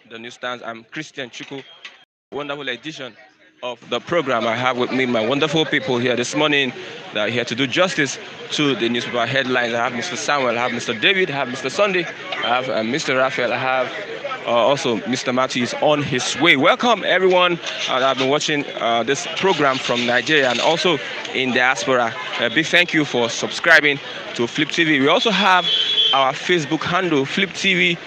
the newsstands. I'm Christian Chuku. Wonderful edition of the program. I have with me my wonderful people here this morning that are here to do justice to the newspaper headlines. I have Mr. Samuel, I have Mr. David, I have Mr. Sunday, I have Mr. Raphael, I have also Mr. Matthew is on his way. Welcome everyone that have been watching this program from Nigeria and also in diaspora. A big thank you for subscribing to Flip TV. We also have our Facebook handle, Flip TV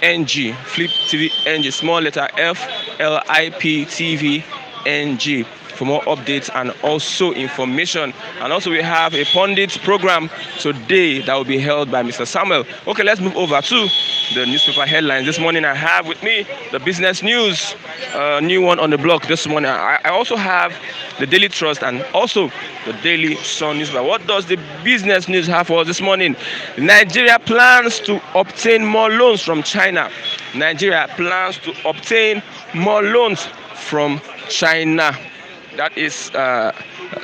NG, Flip TV NG, small letter FLIP TV NG, for more updates and also information. And also we have a pundit program today that will be held by Mr. Samuel. Okay, let's move over to the newspaper headlines. This morning I have with me the business news, new one on the block this morning. I also have the Daily Trust and also the Daily Sun newspaper. What does the business news have for us this morning? Nigeria plans to obtain more loans from China. Nigeria plans to obtain more loans from China. That is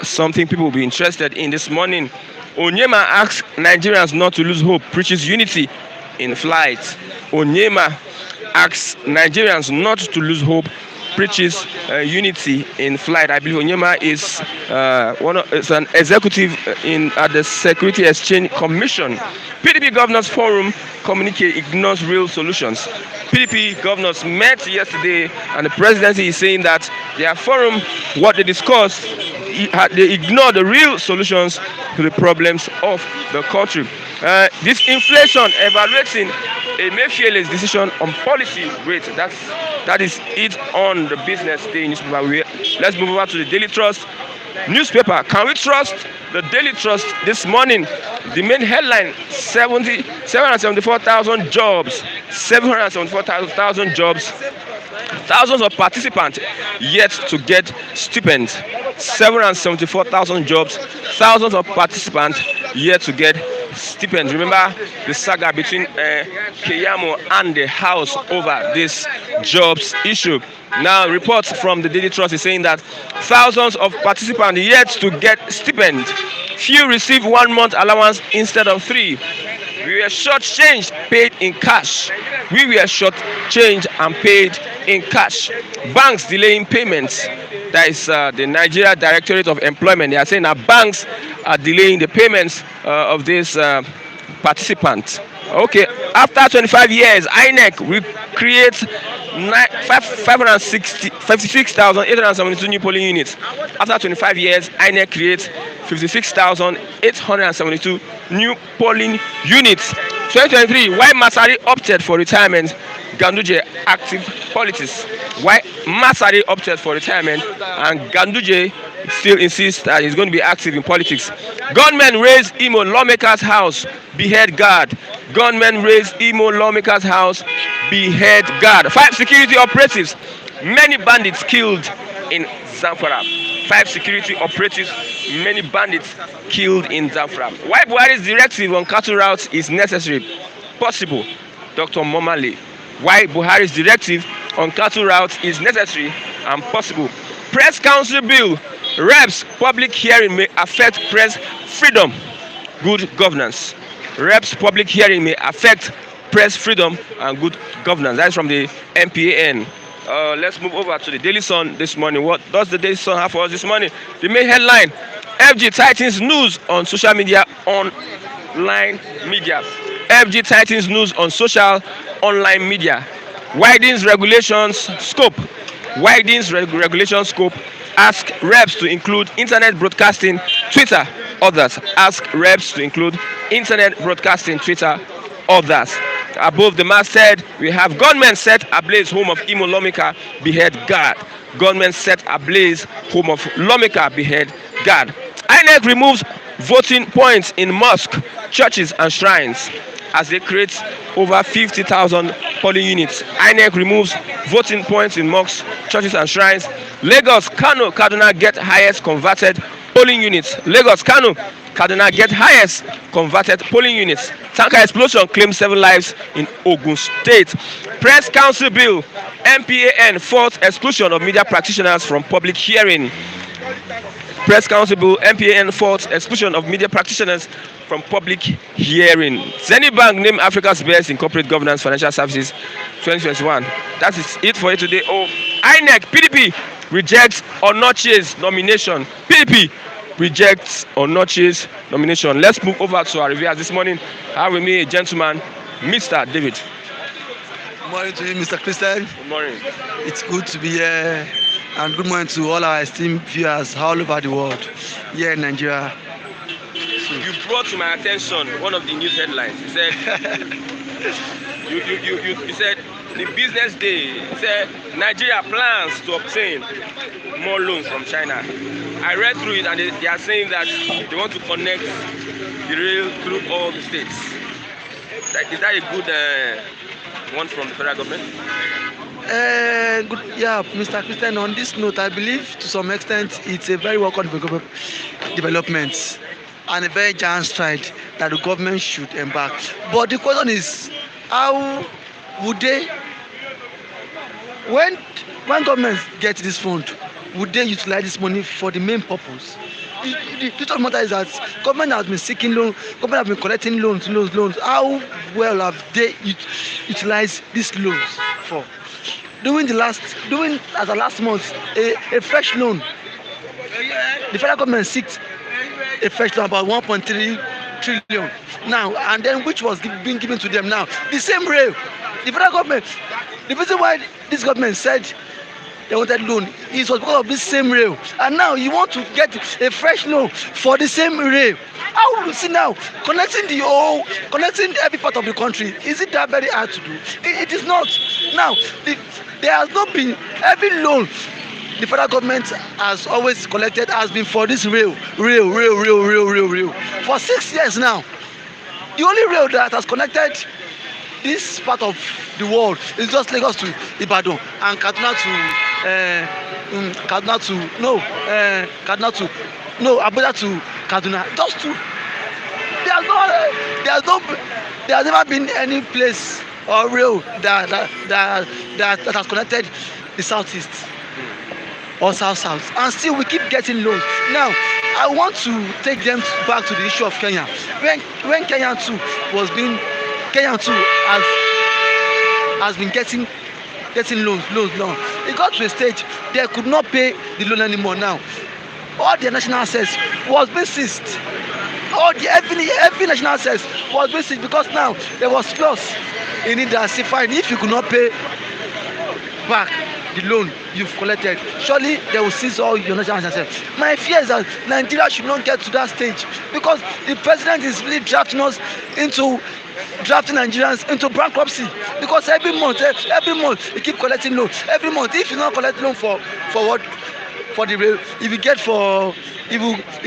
something people will be interested in this morning. Onyema asks Nigerians not to lose hope, preaches unity in flight. Onyema asks Nigerians not to lose hope, preaches unity in flight. I believe Onyema is an executive at the Security Exchange Commission. PDP Governors Forum communique ignores real solutions. PDP governors met yesterday and the presidency is saying that their forum, what they discussed, they ignore the real solutions to the problems of the country. This inflation evaluating Emefiele's decision on policy rate. That is it on the business day newspaper. Let's move over to the Daily Trust newspaper. Can we trust the Daily Trust this morning? The main headline: 774,000 jobs. 774,000 jobs. Thousands of participants yet to get stipends. 774,000 jobs. Thousands of participants yet to get stipends. Remember the saga between Keyamo and the House over this jobs issue. Now, reports from the Daily Trust is saying that thousands of participants yet to get stipend. Few receive 1 month allowance instead of 3. We were shortchanged, paid in cash. We were shortchanged and paid in cash. Banks delaying payments. That is the Nigeria Directorate of Employment. They are saying that banks are delaying the payments of these participants. Okay, after 25 years, INEC will create 56,872 new polling units. After 25 years, INEC creates 56,872 new polling units. 2023, why Masari opted for retirement? Ganduje active politics. Why Masari opted for retirement and Ganduje still insists that he's going to be active in politics. Gunmen raise Imo lawmaker's house, behead guard. Gunmen raise Imo lawmaker's house, behead guard. 5 security operatives, many bandits killed in Zamfara. 5 security operatives, many bandits killed in Zamfara. Why Buhari's directive on cattle routes is necessary? Possible. Dr. Momale. Why Buhari's directive on cattle routes is necessary and possible. Press Council Bill. Reps public hearing may affect press freedom. Good governance. Reps public hearing may affect press freedom and good governance. That's from the MPAN. Let's move over to the Daily Sun this morning. What does the Daily Sun have for us this morning? The main headline: FG tightens news on social media, online media. FG tightens news on social online media. Widens regulations scope. Widens regulation scope. Ask reps to include internet broadcasting, Twitter, others. Ask reps to include internet broadcasting, Twitter, others. Above the masthead, we have gunmen set ablaze home of Imo lawmaker, behead guard. Gunmen set ablaze home of lawmaker, behead guard. INEC removes voting points in mosques, churches and shrines as they create over 50,000 polling units. INEC removes voting points in mosques, churches and shrines. Lagos, Kano, Kaduna get highest converted polling units. Lagos, Kano, Kaduna get highest converted polling units. Tanker explosion claims 7 lives in Ogun State. Press Council Bill. MPAN fourth exclusion of media practitioners from public hearing. Press Council Bill. MPAN fourth exclusion of media practitioners from public hearing. Zenith Bank named Africa's best in corporate governance financial services 2021. That is it for you today. Oh, INEC PDP rejects Onochie's nomination. PDP rejects Onochie's nomination. Let's move over to our reviewers this morning. I have with me a gentleman, Mr. David. Good morning to you, Mr. Christian. Good morning. It's good to be here. And good morning to all our esteemed viewers all over the world, here in Nigeria. You brought to my attention one of the news headlines. You said, you said the business day. You said Nigeria plans to obtain more loans from China. I read through it and they are saying that they want to connect the rail through all the states. Is that a good one from the federal government? Good, yeah, Mr. Christian. On this note, I believe to some extent it's a very welcome development and a very giant stride that the government should embark. But the question is, how would they, when governments get this fund, would they utilize this money for the main purpose? The truth of the matter is that government has been seeking loans, government has been collecting loans. How well have they utilized these loans for? During the last month, a fresh loan. The federal government seeked a fresh loan about 1.3 trillion now, and then which was being given to them now. The same rail, the federal government. The reason why this government said they wanted loan is because of this same rail, and now you want to get a fresh loan for the same rail. How will you see now connecting every part of the country? Is it that very hard to do? It is not. Now there has not been every loan the federal government has always collected has been for this rail for 6 years now. The only rail that has connected this part of the world is just Lagos to Ibadan and Kaduna Abuja to Kaduna. Just two. There has never been any place or rail that has connected the southeast or south, and still we keep getting loans. Now I want to take them back to the issue of Kenya. When Kenya too has been getting loans. It got to a stage they could not pay the loan anymore. Now all their national assets was being seized. Every national assets was being seized because now there was clause in it that say fine, if you could not pay back the loan you've collected, surely they will seize all your national assets. My fear is that Nigeria should not get to that stage because the president is really drafting Nigerians into bankruptcy because every month he keep collecting loans. Every month, if you not collect loan for what, for the rail, he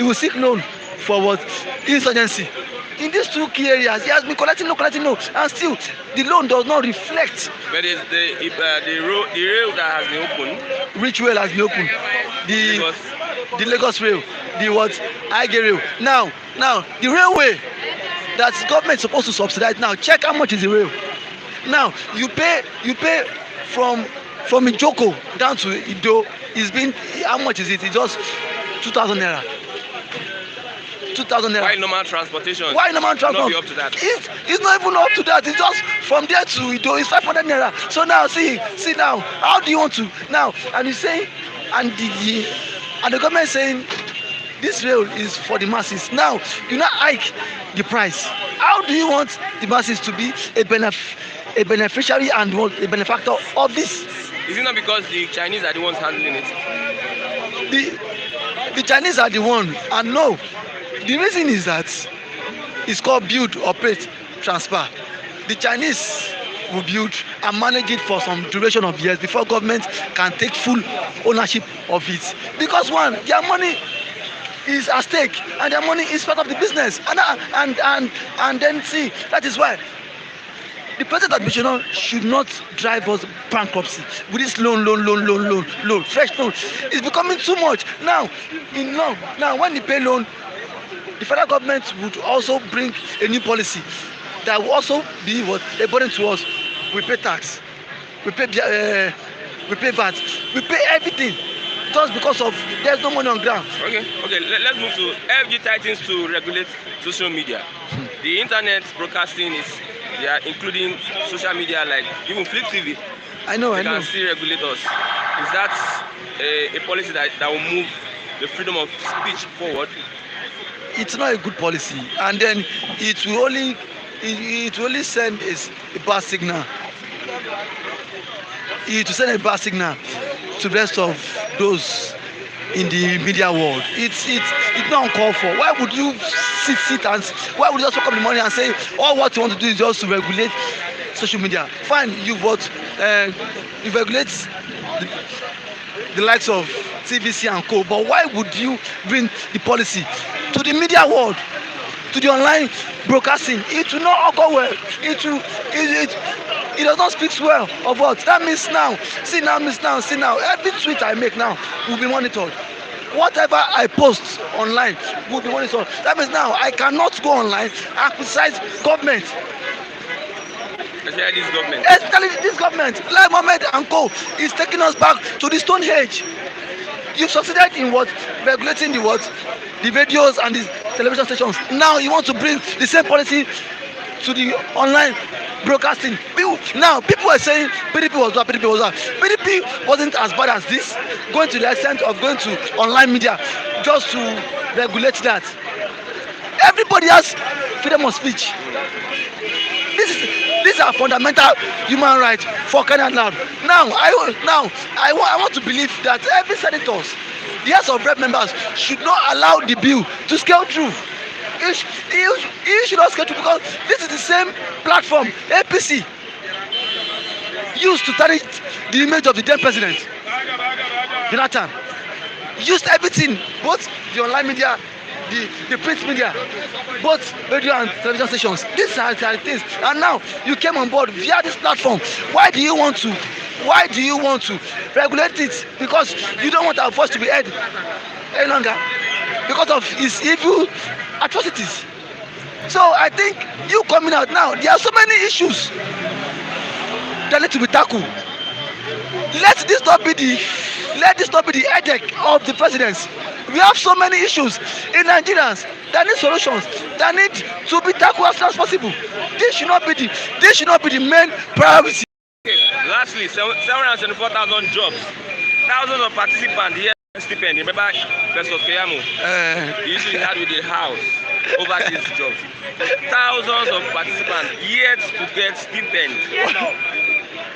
will seek loan for what, insurgency. In these two key areas, he has been collecting loan, and still the loan does not reflect. But it's the rail that has been opened. Which rail has been opened? The Lagos rail, the what, Aige rail. Now the railway that government is supposed to subsidize. Now check how much is the rail. Now you pay from Ijoko down to Ido. It's been, how much is it? It's just 2,000 naira. 2,000 naira. Why normal transportation? Not be up to that? It's not even up to that. It's just from there to Ido. It's 500 naira. So now see now, how do you want to now? And you say, and the government saying this rail is for the masses. Now you not hike the price. How do you want the masses to be a beneficiary and a benefactor of this? Is it not because the Chinese are the ones handling it? The Chinese are the one, and no. The reason is that it's called build, operate, transfer. The Chinese will build and manage it for some duration of years before government can take full ownership of it. Because one, their money is at stake and their money is part of the business. And then see, that is why the present administration should not drive us bankruptcy with this loan, fresh loan. It's becoming too much. Now when they pay loan, the federal government would also bring a new policy that will also be what a burden to us. We pay tax, we pay VAT, we pay everything. just because of there's no money on ground. Okay. Let's move to FG tightens to regulate social media. The internet broadcasting is they are including social media like even Flip TV. I know. They can still regulate us. Is that a policy that will move the freedom of speech forward? It's not a good policy, and then it will only send a bad signal. It will send a bad signal to the rest of those in the media world. It's not uncalled for. Why would you sit and why would you just wake up in the morning and say all what you want to do is just to regulate social media? Fine, you regulate the likes of TVC and co, but why would you bring the policy to the media world, to the online broadcasting? It will not go well. It does not speak well of what that means now. See now every tweet I make now will be monitored. Whatever I post online will be monitored. That means now I cannot go online and criticize government. Especially this government, like Mohammed and co, is taking us back to the Stone Age. You've succeeded in what? Regulating the what? The radios and the television stations. Now you want to bring the same policy to the online broadcasting. People were saying PDP was bad. PDP wasn't as bad as this, going to the extent of going to online media just to regulate that. Everybody has freedom of speech. These are fundamental human rights for crying out loud. Now I want to believe that every senator, the House of Rep members, should not allow the bill to scale through. He should not scale through, because this is the same platform APC used to tarnish the image of the then president Jonathan. Used everything, both the online media, the print media, both radio and television stations. These are the things, and now you came on board via this platform. Why do you want to regulate it? Because you don't want our voice to be heard any longer because of his evil atrocities. So I think you coming out now, there are so many issues that need to be tackled. Let this not be the headache of the presidency. We have so many issues in Nigerians that need solutions, that need to be tackled as soon as possible. This should not be the main priority. Okay. Lastly, 774,000 jobs, thousands of participants here stipend. Remember Professor Keyamo? The issue he had with the house over these jobs. Thousands of participants yet to get stipend.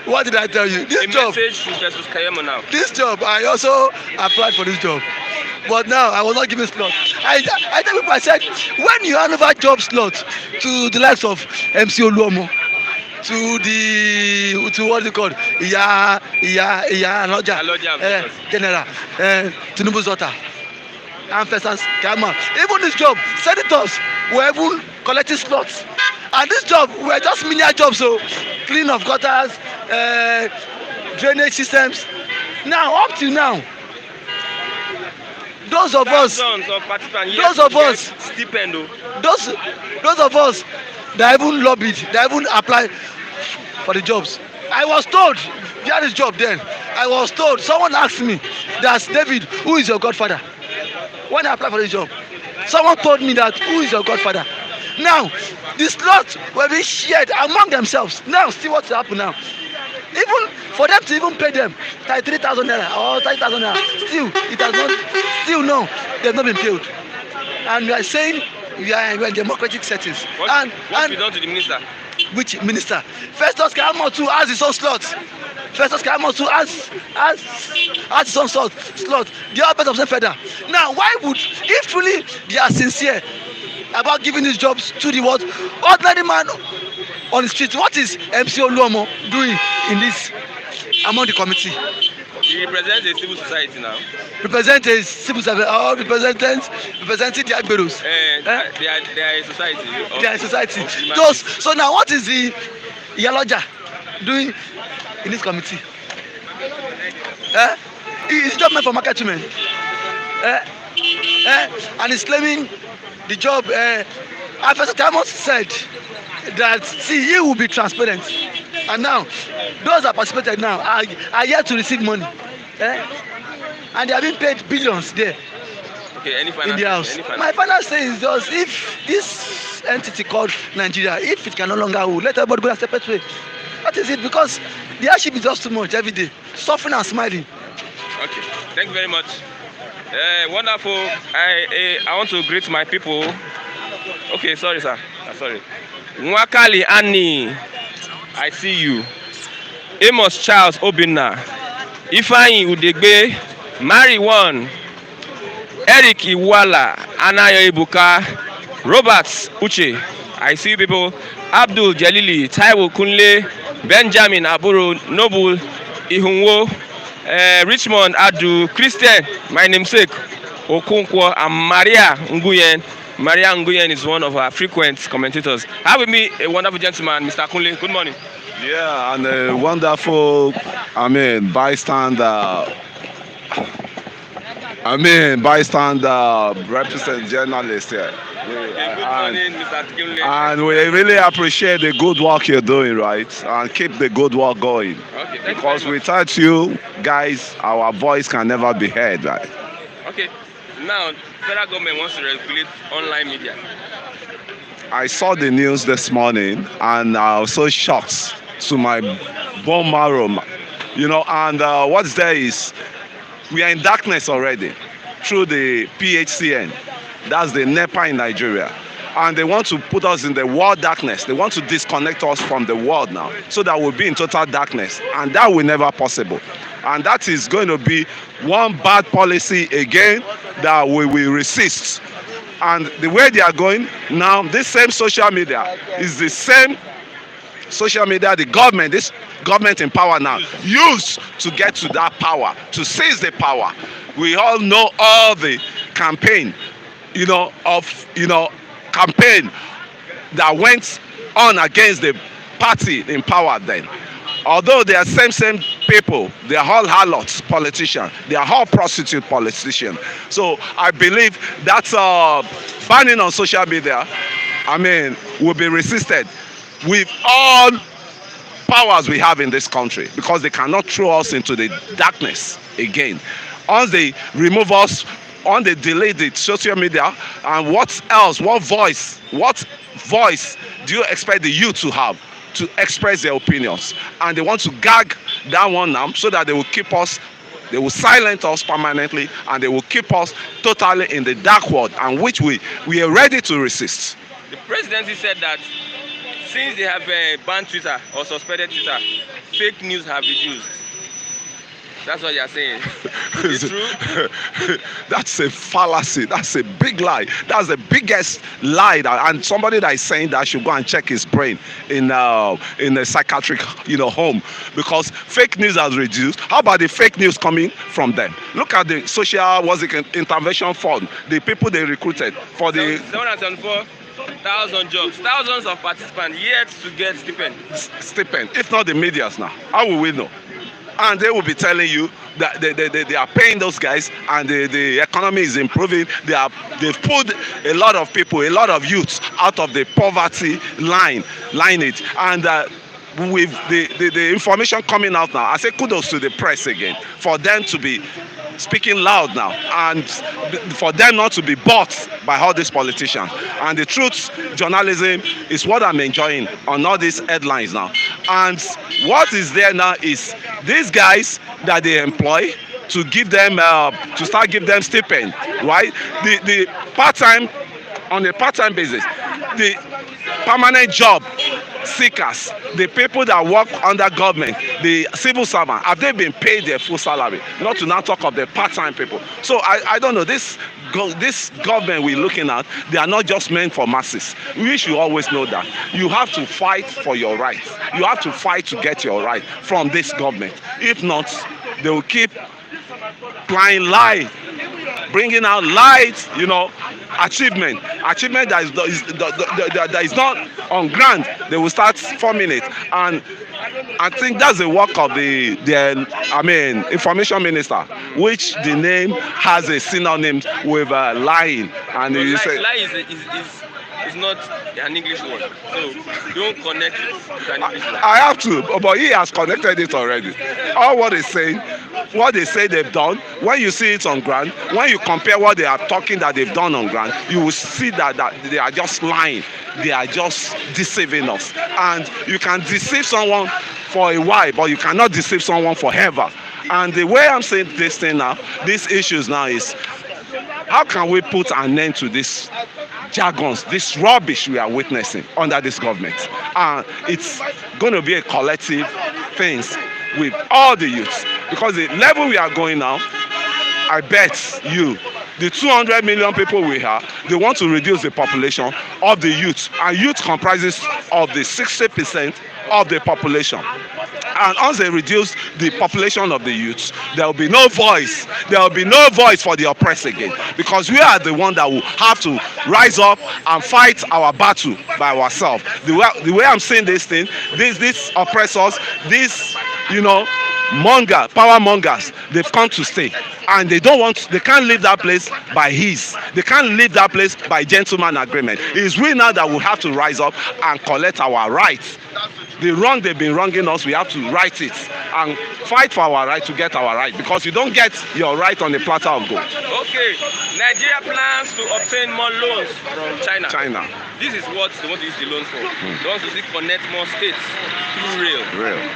What did I tell you? This job. Message to Professor Keyamo now. This job, I also applied for this job, but now I was not given slot. I tell people, I said, when you hand over job slot to the likes of MC Oluomo, to what is it called, Iya Aloja, General Tinubu's daughter, and Festus Kama. Even this job, senators were even collecting slots, and this job were just menial jobs, so clean of gutters, drainage systems. Now up till now, those of us stipend, those of us that even lobbied, that even applied for the jobs. I was told via this job then, someone asked me, that's David, who is your godfather? When I applied for this job, someone told me that, who is your godfather? Now the slots were being shared among themselves. Now see what's happening now. Even for them to even pay them 33,000 naira or 30,000 naira, still no, they've not been paid. And we are saying we are in democratic settings. What we done to the minister? Which minister? Festus Keyamo too has his own slot. Festus Keyamo too has his own slot. The other person of federal. Now, why would, if really they are sincere about giving these jobs to the what ordinary man on the street, what is MC Oluomo doing in this among the committee? He represents a civil society now. Represent a civil society or representing the Agberos. They are a society. They are a society. So now what is the Iyaloja doing in this committee? He's just meant for market women. And he's claiming the job. Professor Keyamo said that, see, he will be transparent. And now, those that participated now are yet to receive money. and they are being paid billions there Okay, any in final the say? house. Any final My say? final say is just if this entity called Nigeria, if it can no longer rule, let everybody go their separate way. That is it, because the hardship is just too much every day, suffering and smiling. Okay, thank you very much. Wonderful. I want to greet my people. Okay, sorry, sir. Sorry. Nwakali Annie, I see you. Amos Charles Obinna, Ifeanyi Udegbe, Mary One, Eric Iwala, Anayo Ibuka, Robert Uche, I see you people. Abdul Jalili, Taiwo Kunle, Benjamin Aburo, Noble Ihunwo, Richmond Adu, Christian, my namesake, Okonkwo, and Maria Nguyen. Maria Nguyen is one of our frequent commentators. Have with me a wonderful gentleman, Mr. Kunle. Good morning. Yeah, and a wonderful, bystander. Bystander represent journalist here. Okay, good morning, Mr. Kunle. And we really appreciate the good work you're doing, right? And keep the good work going. Okay, thank Because you very much. without you guys, our voice can never be heard, right? Okay, now federal government wants to regulate online media. I saw the news this morning and I was so shocked to my bone marrow. And what's there is we are in darkness already through the PHCN. That's the NEPA in Nigeria. And they want to put us in the world darkness. They want to disconnect us from the world now so that we'll be in total darkness. And that will never possible. And that is going to be one bad policy again that we will resist. And the way they are going now, this same social media is the same social media the government, this government in power now, used to get to that power, to seize the power. We all know all the campaign, campaign that went on against the party in power then. Although they are same people, they are all harlots politicians, they are all prostitute politicians. So I believe that banning on social media, will be resisted with all powers we have in this country, because they cannot throw us into the darkness again. Once they remove us, once they delete the social media, and what else? What voice do you expect the youth to have to express their opinions? And they want to gag that one now so that they will keep us, they will silence us permanently, and they will keep us totally in the dark world, and which we are ready to resist. The presidency said that since they have banned Twitter or suspended Twitter, fake news have reduced. That's what they are saying. Is it true? That's a fallacy. That's a big lie. That's the biggest lie. And somebody that is saying that should go and check his brain in a psychiatric home, because fake news has reduced. How about the fake news coming from them? Look at the social intervention fund. The people they recruited for the 774,000 jobs, thousands of participants yet to get stipend. If not the medias now, how will we know? And they will be telling you that they are paying those guys, and the economy is improving. They've pulled a lot of people, a lot of youths out of the poverty line it. And with the information coming out now, I say kudos to the press again for them to be speaking loud now, and for them not to be bought by all these politicians. And the truth journalism is what I'm enjoying on all these headlines now. And what is there now is these guys that they employ to give them to start give them stipend, right? The part-time, on a part-time basis, the permanent job seekers, the people that work under government, the civil servant, have they been paid their full salary? Not to now talk of the part-time people. So I don't know, this government we're looking at, they are not just meant for masses. We should always know that. You have to fight for your rights. You have to fight to get your right from this government. If not, they will keep applying lie, bringing out light, achievement that is not on ground. They will start forming it, and I think that's the work of the information minister, which the name has a synonym with lying. And So you say lie is not an English word, so don't connect it with an English word. I have to, but he has connected it already. All what he's saying, what they say they've done, when you see it on ground, when you compare what they are talking that they've done on ground, you will see that they are just lying. They are just deceiving us. And you can deceive someone for a while, but you cannot deceive someone forever. And the way I'm saying this thing now, these issues now is, how can we put an end to this jargons, this rubbish we are witnessing under this government? And it's going to be a collective thing with all the youths, because the level we are going now, I bet you, the 200 million people we have, they want to reduce the population of the youth, and youth comprises of the 60% of the population. And once they reduce the population of the youth, there will be no voice. There will be no voice for the oppressed again, because we are the one that will have to rise up and fight our battle by ourselves. The way I'm saying this thing, these oppressors, these, power mongers, they've come to stay, and they can't leave that place by ease. They can't leave that place by gentleman agreement. It is we now that will have to rise up and collect our rights. The wrong they've been wronging us, we have to right it and fight for our right to get our right, because you don't get your right on the platter of gold. Okay, Nigeria plans to obtain more loans from China. This is what they want to use the loans for. They want to see connect more states through rail.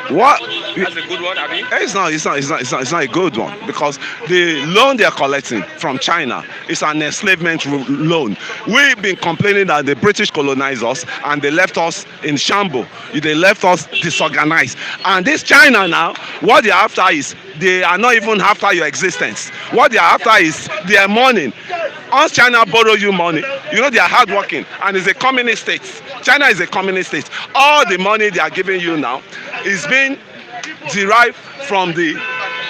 What? That's a good one, Abi. It's not a good one, because the loan they are collecting from China is an enslavement loan. We've been complaining that the British colonized us and they left us in shambles. They left us disorganized. And this China now, what they're after is, they are not even after your existence. What they are after is their money. Once China borrow you money, they are hardworking, and it's a communist state. China is a communist state. All the money they are giving you now is being derived from the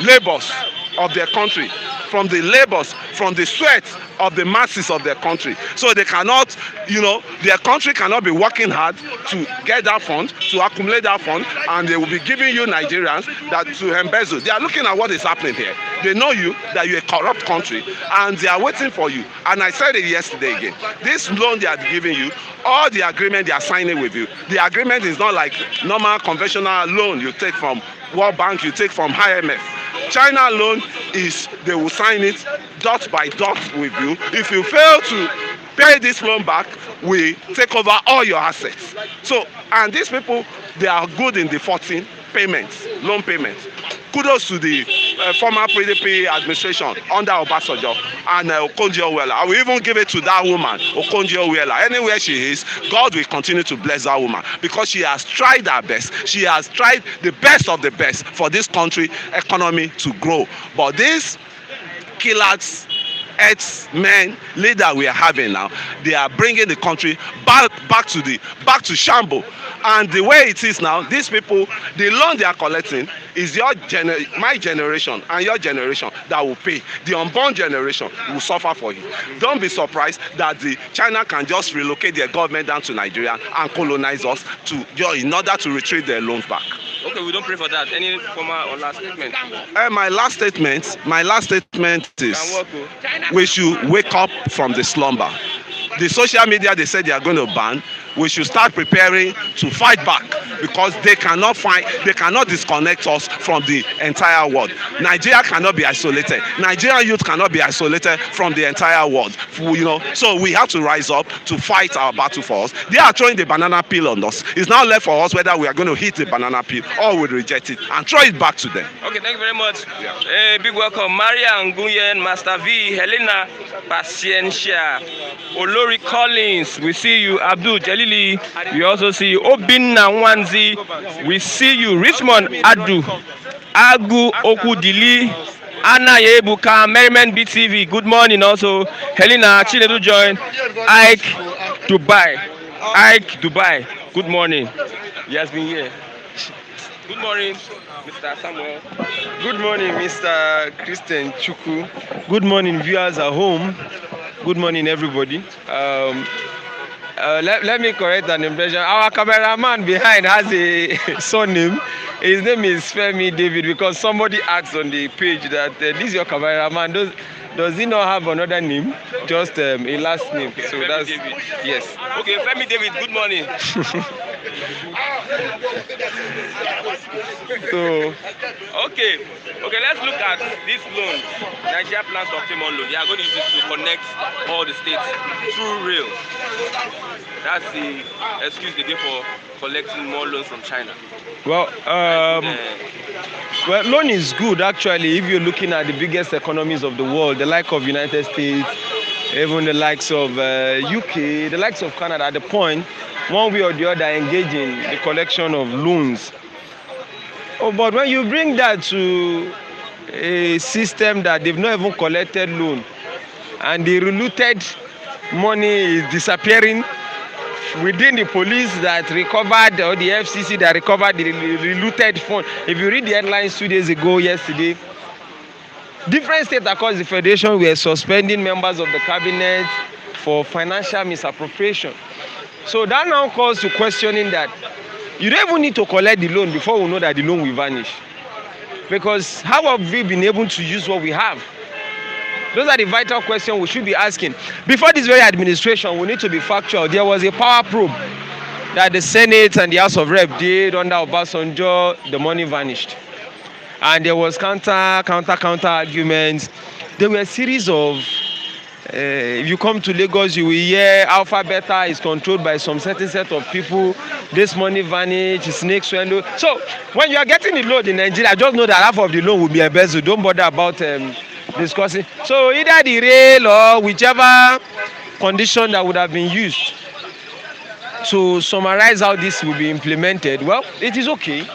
labors of their country, from the sweat of the masses of their country. So they cannot, their country cannot be working hard to get that fund, to accumulate that fund, and they will be giving you Nigerians that to embezzle. They are looking at what is happening here. They know that you're a corrupt country, and they are waiting for you. And I said it yesterday again. This loan they are giving you, all the agreement they are signing with you, the agreement is not like normal conventional loan you take from World Bank, you take from IMF. China loan is, they will sign it dot by dot with you. If you fail to pay this loan back, we take over all your assets. So, and these people, they are good in defaulting payments, loan payments. Kudos to the former PDP administration under Obasanjo and Okonjo-Iweala. I will even give it to that woman, Okonjo-Iweala. Anywhere she is, God will continue to bless that woman, because she has tried her best. She has tried the best of the best for this country economy to grow. But these killers, ex-men leader we are having now, they are bringing the country back to shambles. And the way it is now, these people, the loan they are collecting is my generation and your generation that will pay. The unborn generation will suffer for it. Don't be surprised that China can just relocate their government down to Nigeria and colonize us in order to retrieve their loans back. Okay, we don't pray for that. Any former or last statement? My last statement is, we should wake up from the slumber. The social media they said they are going to ban, we should start preparing to fight back, because they cannot disconnect us from the entire world. Nigeria cannot be isolated. Nigerian youth cannot be isolated from the entire world. So we have to rise up to fight our battle for us. They are throwing the banana peel on us. It's now left for us whether we are going to hit the banana peel or we reject it and throw it back to them. Okay, thank you very much. Big welcome, Maria Nguyen, Master V, Helena Paciencia, Olori Collins. We see you, Abdul Jalili. We also see you, Obinna Nwanzi. We see you, Richmond Adu, Agu Okudili, Anna Yebuka, Merriman BTV. Good morning also. Helena Chinedu join. Ike Dubai. Good morning. He has been here. Good morning, Mr. Samuel. Good morning, Mr. Christian Chuku. Good morning, viewers at home. Good morning, everybody. Let me correct an impression. Our cameraman behind has a surname. His name is Femi David, because somebody asked on the page that this is your cameraman. Does he not have another name? Just a last name. Okay, so Femi that's David. Yes. Okay, Femi David. Good morning. So Okay, okay, let's look at these loans. Nigeria plans to obtain more loan. They are going to use it to connect all the states through rail. That's the excuse they give for collecting more loans from China. well, Trying to um, put, well, loan is good actually if you're looking at the biggest economies of the world, the like of United States, even the likes of UK, the likes of Canada. At the point, one way or the other, engage in the collection of loans. Oh, but when you bring that to a system that they've not even collected loan and the reluted money is disappearing within the police that recovered or the FCC that recovered the reluted fund. If you read the headlines 2 days ago, yesterday, different states across the federation were suspending members of the cabinet for financial misappropriation. So that now calls to questioning that you don't even need to collect the loan before we know that the loan will vanish. Because how have we been able to use what we have? Those are the vital questions we should be asking. Before this very administration, we need to be factual. There was a power probe that the Senate and the House of Rep did under Obasanjo. The money vanished. And there was counter arguments. There were a series of if you come to Lagos, you will hear Alpha Beta is controlled by some certain set of people. This money vanish, snake swallow. So when you are getting the loan in Nigeria, just know that half of the loan will be embezzled. Don't bother about discussing. So either the rail or whichever condition that would have been used to summarize how this will be implemented, well, it is okay.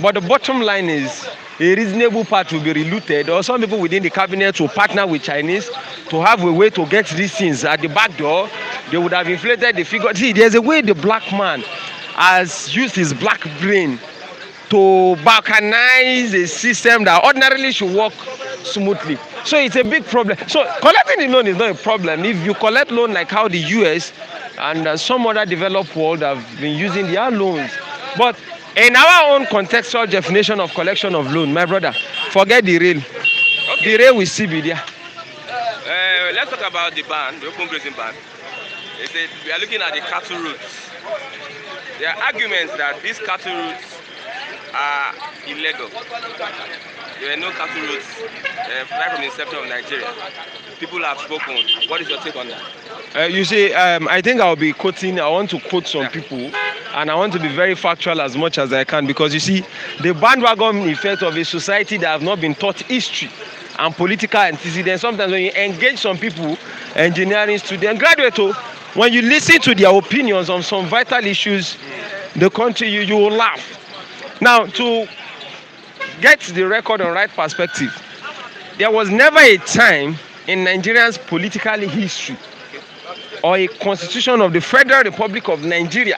But the bottom line is a reasonable part will be reluted, or some people within the cabinet will partner with Chinese to have a way to get these things at the back door. They would have inflated the figure. See, there's a way the black man has used his black brain to balkanize a system that ordinarily should work smoothly. So it's a big problem. So collecting the loan is not a problem. If you collect loan like how the US and some other developed world have been using their loans. But in our own contextual definition of collection of loan, my brother, forget the rail. okay, The rail will still be there. let's talk about the ban, the open grazing ban. They said we are looking at the cattle routes. There are arguments that these cattle routes are illegal. There are no cattle routes right from the inception of Nigeria. People have spoken. What is your take on that? You see, I think I'll be quoting, I want to quote some people, and I want to be very factual as much as I can, because you see, the bandwagon effect of a society that have not been taught history and political antecedents. Sometimes when you engage some people, engineering students, graduates, when you listen to their opinions on some vital issues, the country, you will laugh. Now, to get the record on right perspective, there was never a time in Nigeria's political history or a constitution of the Federal Republic of Nigeria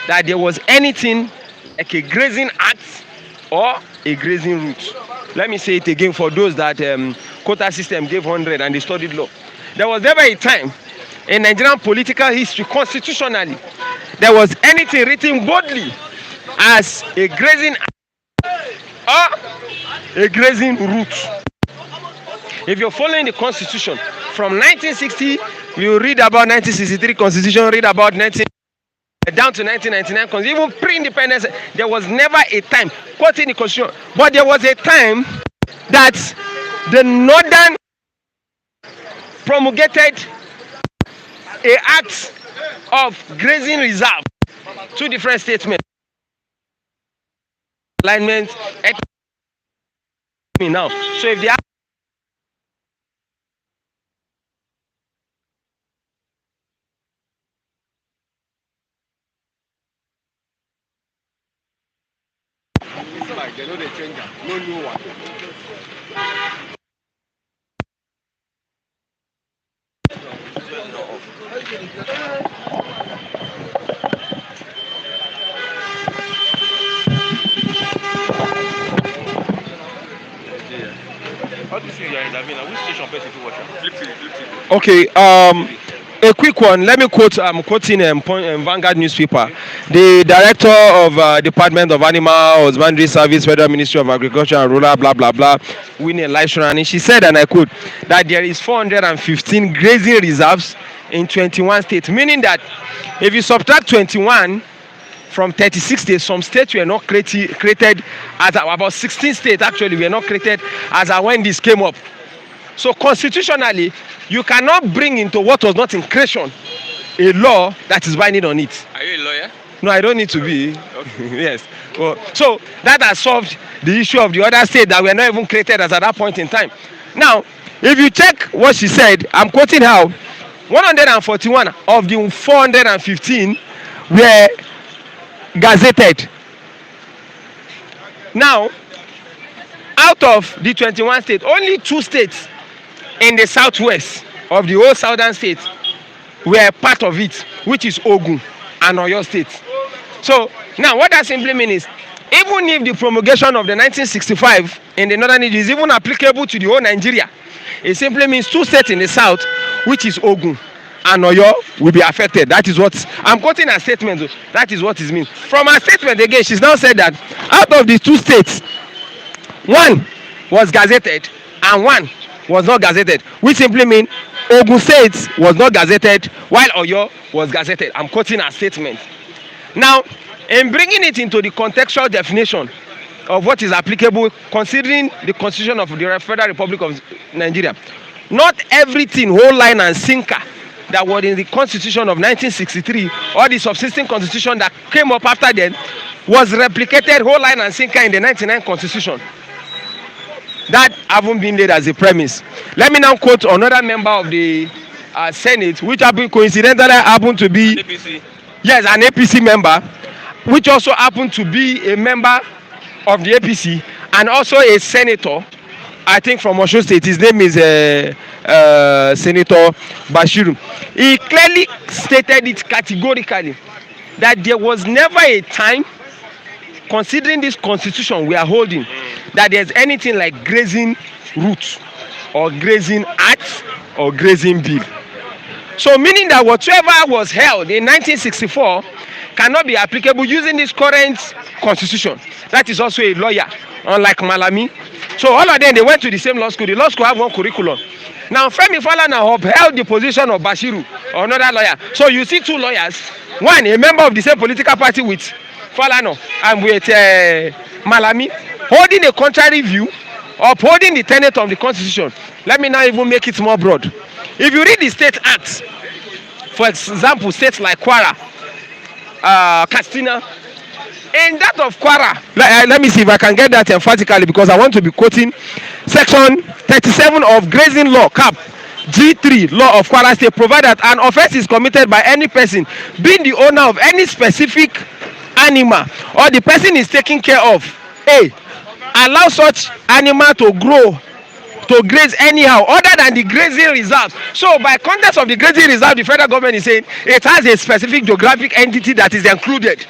that there was anything like a grazing act or a grazing route. Let me say it again for those that quota system gave 100 and they studied law. There was never a time in Nigerian political history constitutionally there was anything written boldly as a grazing act or a grazing route. If you're following the constitution from 1960, you read about 1963 constitution, read about 19 down to 1999 constitution, even pre-independence, there was never a time quoting the constitution, but there was a time that the northern promulgated a act of grazing reserve, two different statements, alignment now. So if they are they know they change them, no new one. How do you see you are intervening? Which station person to watch? Flip TV. Okay, a quick one. Let me quote. I'm quoting Vanguard newspaper. The director of Department of Animal Husbandry Service, Federal Ministry of Agriculture and Rural, blah blah blah, Winnie Elisha, and she said, and I quote, that there is 415 grazing reserves in 21 states, meaning that if you subtract 21 from 36 states. Some states were not created as about 16 states actually were not created as when this came up. So constitutionally, you cannot bring into what was not in creation a law that is binding on it. Are you a lawyer? No, I don't need to be. Okay. Yes. Well, so that has solved the issue of the other states that were not even created as at that point in time. Now, if you check what she said, I'm quoting her, 141 of the 415 were gazetted. Now, out of the 21 states, only 2 states in the southwest of the whole southern states were part of it, which is Ogun and Oyo State. So now what that simply means is, even if the promulgation of the 1965 in the northern region is even applicable to the whole Nigeria, it simply means 2 states in the south, which is Ogun and Oyo, will be affected. That is what I'm quoting her statement. That is what it means. From her statement again, she's now said that out of the 2 states, 1 was gazetted and 1 was not gazetted, which simply means Ogun State was not gazetted while Oyo was gazetted. I'm quoting her statement. Now, in bringing it into the contextual definition of what is applicable, considering the Constitution of the Federal Republic of Nigeria, not everything whole line and sinker that was in the Constitution of 1963 or the subsisting Constitution that came up after then was replicated whole line and sinker in the 99 Constitution. That haven't been laid as a premise. Let me now quote another member of the Senate, which coincidentally happened to be APC. Yes, an APC member, which also happened to be a member of the APC and also a senator, I think from Osun State. His name is Senator Bashiru. He clearly stated it categorically that there was never a time, considering this constitution we are holding, that there's anything like grazing route or grazing act or grazing bill. So meaning that whatever was held in 1964 cannot be applicable using this current constitution. That is also a lawyer, unlike Malami. So all of them, they went to the same law school. The law school have one curriculum. Now Femi Falana upheld the position of Bashiru, or another lawyer. So you see 2 lawyers, one a member of the same political party with Falana and with Malami, holding a contrary view, upholding the tenet of the constitution. Let me now even make it more broad. If you read the state acts, for example, states like Kwara, Katsina, in that of Kwara, let me see if I can get that emphatically, because I want to be quoting section 37 of grazing law, cap G3 law of Kwara State, provide that an offense is committed by any person being the owner of any specific animal or the person is taking care of, allow such animal to grow, to graze anyhow other than the grazing reserve. So by context of the grazing reserve, the federal government is saying it has a specific geographic entity that is included.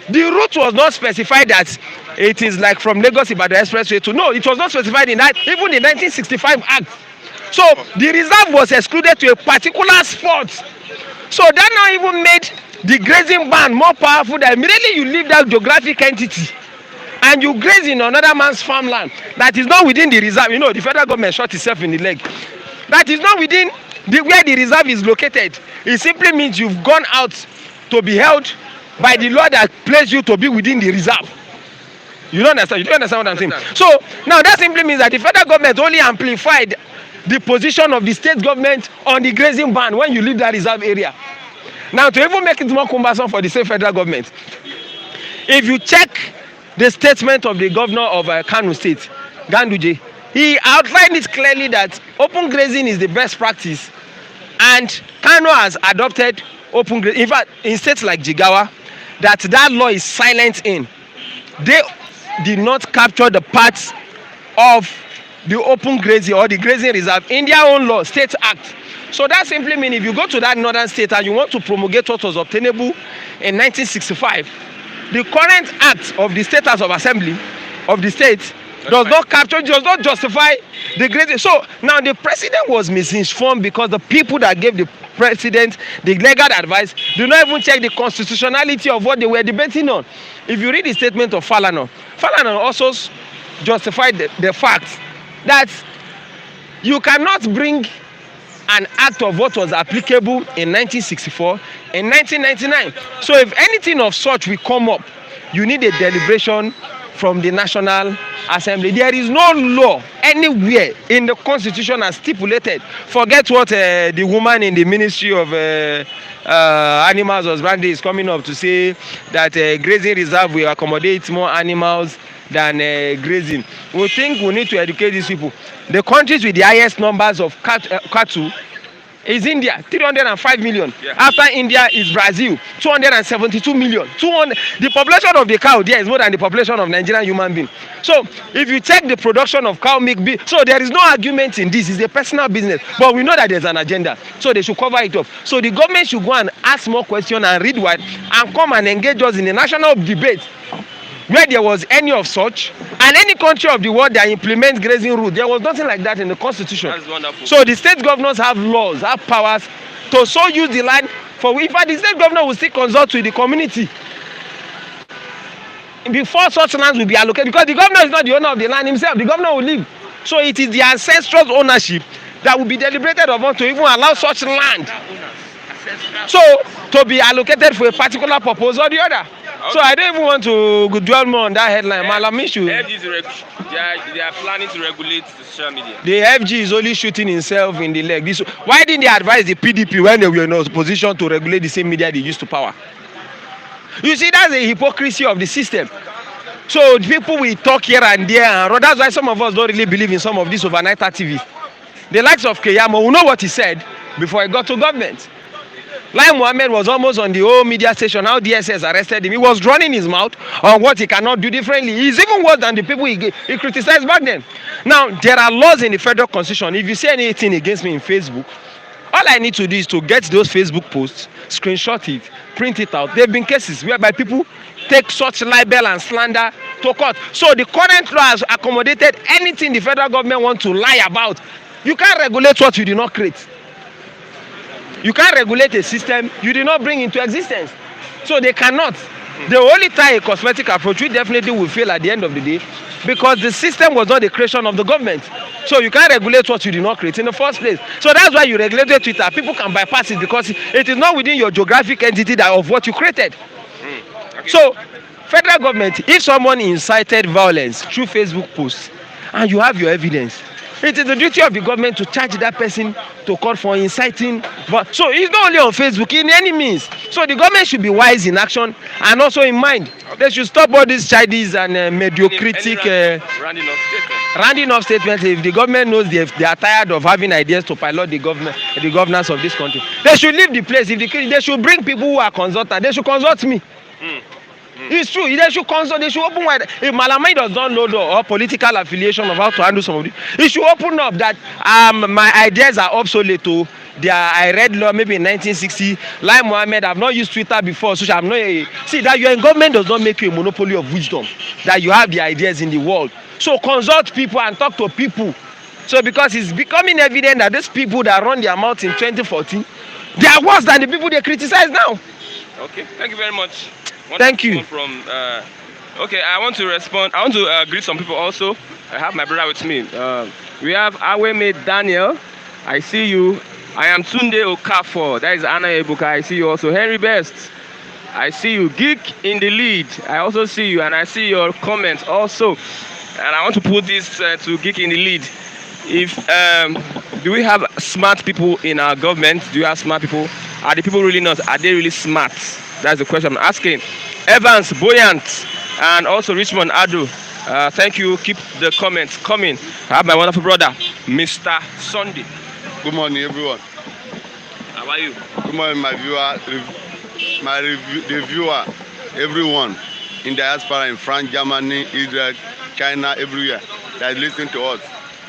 The route was not specified that it is like from Lagos by the expressway to, no, it was not specified in that, even the 1965 act. So the reserve was excluded to a particular spot. So that now even made the grazing ban more powerful, that immediately you leave that geographic entity and you graze in another man's farmland that is not within the reserve. You know, the federal government shot itself in the leg. That is not within where the reserve is located. It simply means you've gone out to be held by the law that placed you to be within the reserve. You don't understand? You don't understand what I'm saying? So now that simply means that the federal government only amplified the position of the state government on the grazing ban when you leave that reserve area. Now to even make it more cumbersome for the same federal government, if you check the statement of the governor of Kano State, Ganduje, he outlined it clearly that open grazing is the best practice, and Kano has adopted open grazing. In fact, in states like Jigawa, that law is silent in. They did not capture the parts of the open grazing or the grazing reserve in their own law, state act. So that simply means if you go to that northern state and you want to promulgate what was obtainable in 1965, the current act of the state House of Assembly of the state does not capture, does not justify the grazing. So now the president was misinformed because the people that gave the president the legal advice do not even check the constitutionality of what they were debating on. If you read the statement of Falana also justified the fact that you cannot bring an act of what was applicable in 1964 and 1999. So if anything of such will come up, you need a deliberation from the National Assembly. There is no law anywhere in the Constitution as stipulated. Forget what the woman in the Ministry of Animals Husbandry is coming up to say, that grazing reserve will accommodate more animals than grazing. We think we need to educate these people. The countries with the highest numbers of cattle is India, 305 million. Yeah. After India is Brazil, 272 million. The population of the cow there is more than the population of Nigerian human being. So if you check the production of cow milk, so there is no argument in this. It's a personal business. But we know that there's an agenda. So they should cover it up. So the government should go and ask more questions and read wide and come and engage us in a national debate where there was any of such, and any country of the world that implements grazing rule. There was nothing like that in the Constitution. That's wonderful. So the state governors have laws, have powers to so use the land for. In fact, the state governor will still consult with the community before such lands will be allocated, because the governor is not the owner of the land himself. The governor will leave. So it is the ancestral ownership that will be deliberated upon to even allow such land so to be allocated for a particular purpose or the other. Okay. So I don't even want to dwell more on that headline. They are planning to regulate the social media. The FG is only shooting himself in the leg. Why didn't they advise the PDP when they were in a position to regulate the same media they used to power? You see, that's the hypocrisy of the system. So people will talk here and there, and that's why some of us don't really believe in some of these overnight activists. The likes of Keyamo, we know what he said before he got to government. Lai Mohammed was almost on the whole media station. How DSS arrested him. He was running his mouth on what he cannot do differently. He's even worse than the people he criticized back then. Now, there are laws in the federal constitution. If you say anything against me in Facebook, all I need to do is to get those Facebook posts, screenshot it, print it out. There have been cases whereby people take such libel and slander to court. So the current law has accommodated anything the federal government wants to lie about. You can't regulate what you did not create. You can't regulate a system you did not bring into existence. So they cannot. They will only try a cosmetic approach, which definitely will fail at the end of the day, because the system was not the creation of the government. So you can't regulate what you did not create in the first place. So that's why you regulate Twitter. People can bypass it because it is not within your geographic entity of what you created. Okay. So federal government, if someone incited violence through Facebook posts and you have your evidence, it is the duty of the government to charge that person to court for inciting. But so it's not only on Facebook, in any means. So the government should be wise in action and also in mind. They should stop all these childish and mediocritic rounding off statements. If the government knows they are tired of having ideas to pilot the governance of this country, they should leave the place. They should bring people who are consultants. They should consult me. It's true. They should consult. They should open wide. If Malamai does not know or political affiliation of how to handle some of this, it should open up that my ideas are obsolete. I read law maybe in 1960. Lai Mohammed, I've not used Twitter before, so I'm not. See that you're in government does not make you a monopoly of wisdom. That you have the ideas in the world. So consult people and talk to people. So because it's becoming evident that these people that run their mouth in 2014, they are worse than the people they criticize now. Okay, thank you very much. Thank you. Okay, I want to respond. I want to greet some people also. I have my brother with me. We have Awemate Daniel. I see you. I am Tunde Okafor. That is Anna Ebuka. I see you also. Henry Best. I see you. Geek in the lead. I also see you, and I see your comments also. And I want to put this to Geek in the lead. If do we have smart people in our government? Do you have smart people? Are the people really not? Are they really smart? That's the question I'm asking. Evans, Buoyant, and also Richmond Adu. Thank you. Keep the comments coming. I have my wonderful brother, Mr. Sunday. Good morning, everyone. How are you? Good morning, my viewer, the viewer, everyone in diaspora in France, Germany, Israel, China, everywhere that is listening to us.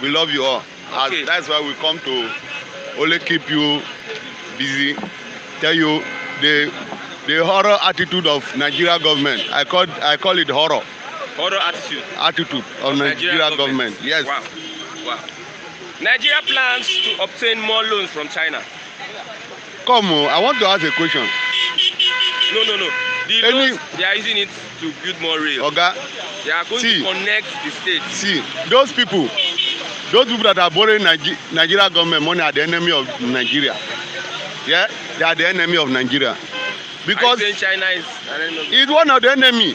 We love you all. Okay. That's why we come to only keep you busy, tell you the horror attitude of Nigeria government. I call it horror. Horror attitude. Attitude of Nigeria government. Yes. Wow. Wow. Nigeria plans to obtain more loans from China. Come on, I want to ask a question. No. The loans, they are using it to build more rail. Okay. They are going to connect the states. See, those people those people that are borrowing Nigeria government money are the enemy of Nigeria. Yeah, they are the enemy of Nigeria. Because China is an enemy. it's one of the enemy.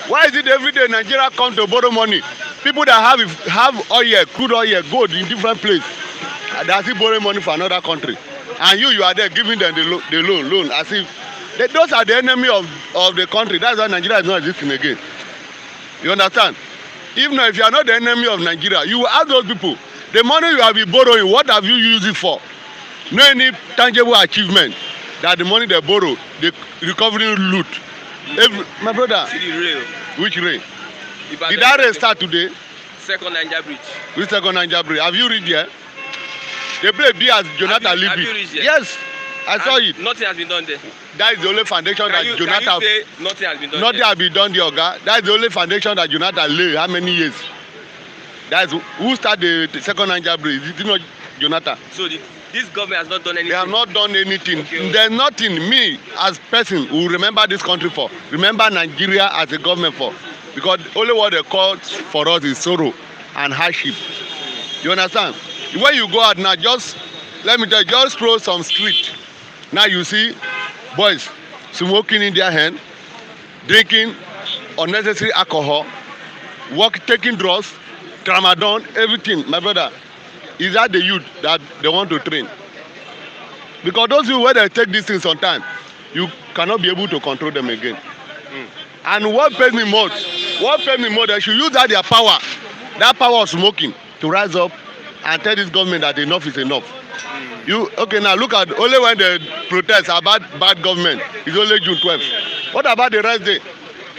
Why is it every day Nigeria come to borrow money? People that have oil, crude oil, gold in different places, they are still borrowing money for another country. And you are there giving them the loan as if those are the enemy of the country. That's why Nigeria is not existing again. You understand? If you are not the enemy of Nigeria, you will ask those people, the money you have been borrowing, what have you used it for? No any tangible achievement that the money they borrow, the recovering loot. My brother, See the rail. which rain? Ibadan Did that rain start today? Second Niger Bridge. Which second Niger Bridge? Have you read there? They play B as Jonathan leave have you it. reached there? Yes, I saw And it. Nothing has been done there. That is the only foundation that Jonathan. Can you say nothing has been done Nothing there? has been done there, Oga. That is the only foundation that Jonathan lay. How many years? That is who started the second Niger Bridge? Is it not Jonathan? So this government has not done anything. They have not done anything. Okay. There's nothing me as person who remember this country for. Remember Nigeria as a government for. Because only what they call for us is sorrow and hardship. You understand? When you go out now, just let me tell you, just throw some street. Now you see boys smoking in their hand, drinking unnecessary alcohol, taking drugs, tramadol, everything. My brother, is that the youth that they want to train? Because those people where they take these things sometimes, you cannot be able to control them again. And what pains me most, they should use that their power of smoking to rise up and tell this government that enough is enough. Now look at only when they protest about bad government, it's only June 12th. What about the rest day?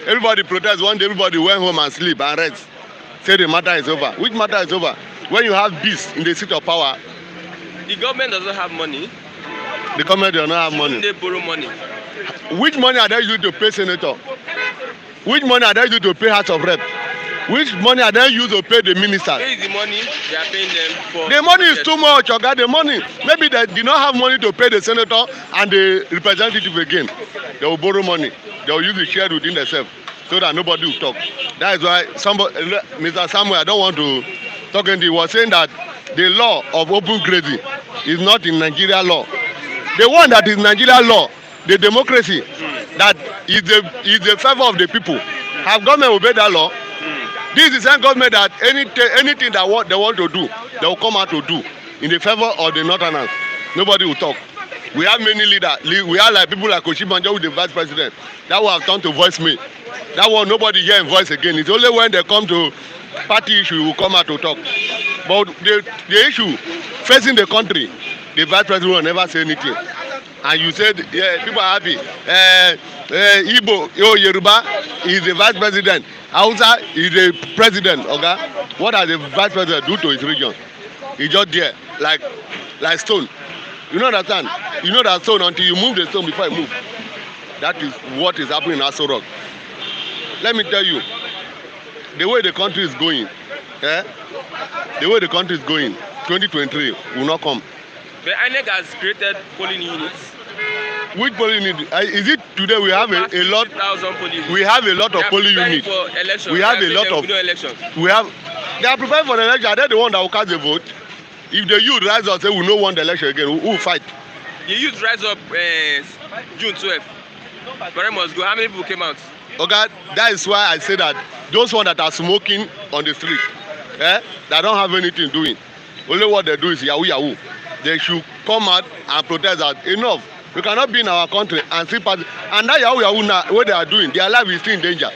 Everybody protest one day, everybody went home and sleep and rest. Say the matter is over. Which matter is over? When you have beasts in the seat of power, The government doesn't have money. the government does not have money. They borrow money. Which money are they using to pay senator? Which money are they using to pay House of Rep? Which money are they using to pay the ministers? Where is the money they are paying them for? The money is too much, Oga. The money. Maybe they did not have money to pay the senator and the representative again. They will borrow money. They will use the share within themselves so that nobody will talk. That is why Mr. Samuel, I don't want to talk anything. He was saying that the law of open grazing is not in Nigeria law. The one that is Nigeria law, the democracy, that is the favor of the people. Have government obeyed that law? This is the same government that anything that they want to do, they will come out to do in the favor of the northerners. Nobody will talk. We have many leaders. We have like people like Oshibanjo who is the vice president. That will have turned to voice me. That one nobody hear in voice again. It's only when they come to party issue will come out to talk. But the issue facing the country, the vice president will never say anything. And you said, yeah, people are happy. Igbo, Yoruba is the vice president. Hausa is the president. Okay? What does the vice president do to his region? He's just there, like stone. You know understand? You know that stone until you move the stone before you move. That is what is happening in Aso Rock. Let me tell you, the way the country is going, the way the country is going, 2023 will not come. The INEC has created polling units. Which polling unit? Is it today we have a lot? 50,000 polling units. We have a lot of polling units. We have a lot of. We have. They are preparing for the election. Are they the one that will cast the vote? If the youth rise up, say we no want the election again, who will fight? The youth rise up June 12th. But must go. How many people came out? Okay, that is why I say that those ones that are smoking on the street, that don't have anything doing. Only what they do is yahoo yahoo. They should come out and protest that enough. We cannot be in our country and see party. And that yahoo yahoo now, what they are doing, their life is still in danger.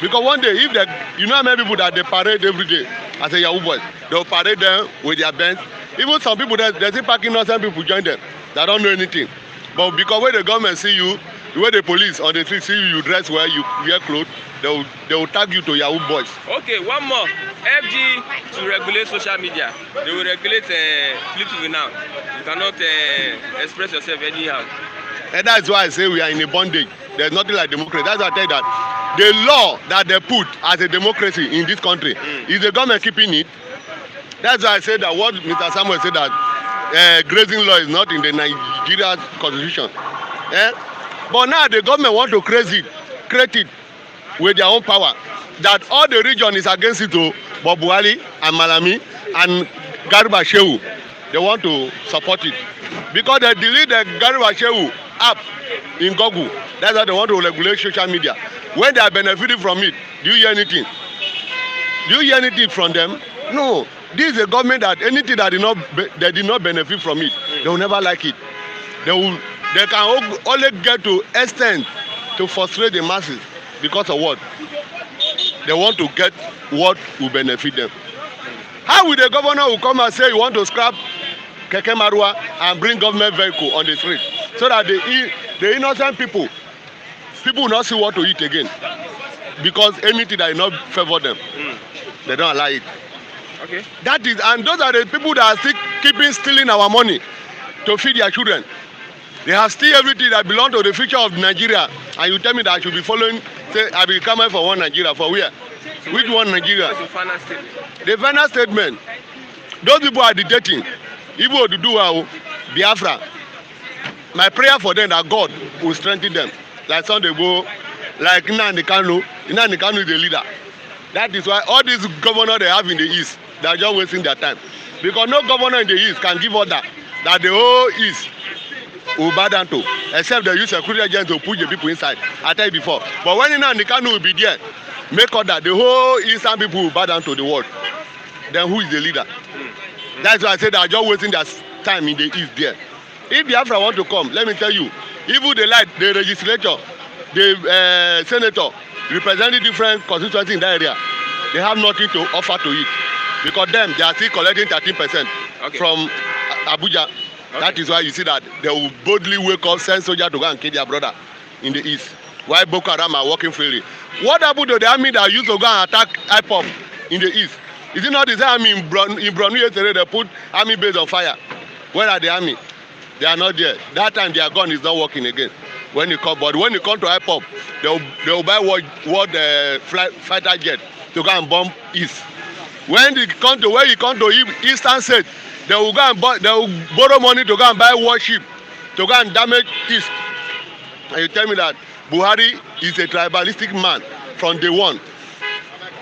Because one day, if they, you know how many people that they parade every day as a yahoo boys, they'll parade them with their bands. Even some people that they see parking innocent people join them that don't know anything. But because when the government see you, the way the police on the street see you dress well, you wear clothes, they will tag you to yahoo boys. Okay, one more. FG to regulate social media. They will regulate Flip TV now. You cannot express yourself anyhow. And that's why I say we are in a bondage. There's nothing like democracy. That's why I tell you that the law that they put as a democracy in this country, is the government keeping it? That's why I say that what Mr. Samuel said that grazing law is not in the Nigeria constitution. But now the government want to create it with their own power. That all the region is against it, Bob Buhari and Malami, and Garba Shehu, they want to support it because they delete the Garba Shehu app in Google. That's why they want to regulate social media. When they are benefiting from it, do you hear anything? Do you hear anything from them? No. This is a government that anything that they did not benefit from it, they will never like it. They can only get to extent to frustrate the masses because of what? They want to get what will benefit them. How will the governor will come and say you want to scrap Keke Marua and bring government vehicle on the street so that the innocent people will not see what to eat again because anything that will not favor them, they don't allow it. Okay. That is, and those are the people that are still stealing our money to feed their children. They have steal everything that belongs to the future of Nigeria, and you tell me that I should be following. Say I be coming for one Nigeria for where? So which one Nigeria? What's your final statement? The final statement. Those people are dictating. Igbo Oduduwa, Biafra. My prayer for them that God will strengthen them. Like Sunday go, like Nnamdi Kanu. Nnamdi Kanu is the leader. That is why all these governors they have in the east, they are just wasting their time. Because no governor in the east can give order that the whole east will bow down to, except they use security agents to push the people inside. I tell you before. But when Nnamdi Kanu will be there, make order, the whole eastern people will bow down to the world. Then who is the leader? That's why I say they are just wasting their time in the east there. If Biafra want to come, let me tell you, even the legislature, the senator, representing different constituencies in that area, they have nothing to offer to it. Because them, they are still collecting 13% from Abuja. Okay. That is why you see that they will boldly wake up, send soldiers to go and kill their brother in the east. While Boko Haram are working freely. What happened to the army that used to go and attack IPOP in the east? Is it not the same army in Borno yesterday they put army base on fire? Where are the army? They are not there. That time their gun is not working again. When you come to IPOP, they will buy fighter jet to go and bomb east. When you come to eastern state, they will borrow money to go and buy warship to go and damage east. And you tell me that Buhari is a tribalistic man from day one.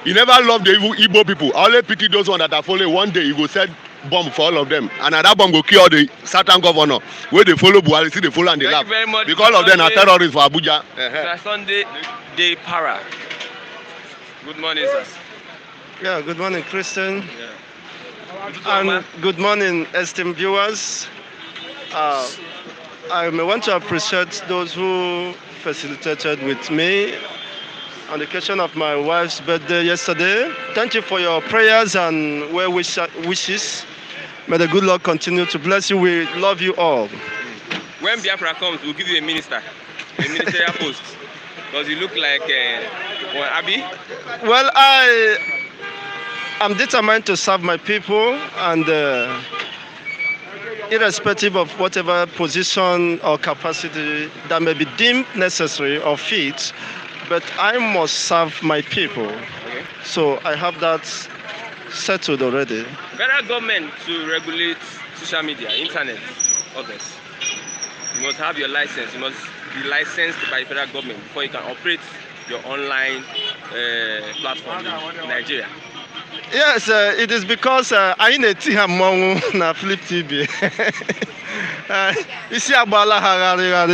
He never loved the Igbo people. I only pity those ones that are following. One day he will set bomb for all of them. And that bomb will kill all the Southern governor. Where they follow Buhari, see they follow and they laugh. Because all of them are terrorists for Abuja. Sunday Day Para. Good morning, sir. Yeah, good morning, Christian. Yeah. And good morning, esteemed viewers. I may want to appreciate those who facilitated with me on the occasion of my wife's birthday yesterday. Thank you for your prayers and well wishes. May the good Lord continue to bless you. We love you all. When Biafra comes, we'll give you a ministerial post. Because you look like Abi. Well, I'm determined to serve my people, and irrespective of whatever position or capacity that may be deemed necessary or fit, but I must serve my people. Okay. So I have that settled already. Federal government to regulate social media, internet, others. You must have your license. You must be licensed by the federal government before you can operate your online platform in Nigeria. Yes, it is because I need to have na Flip TV.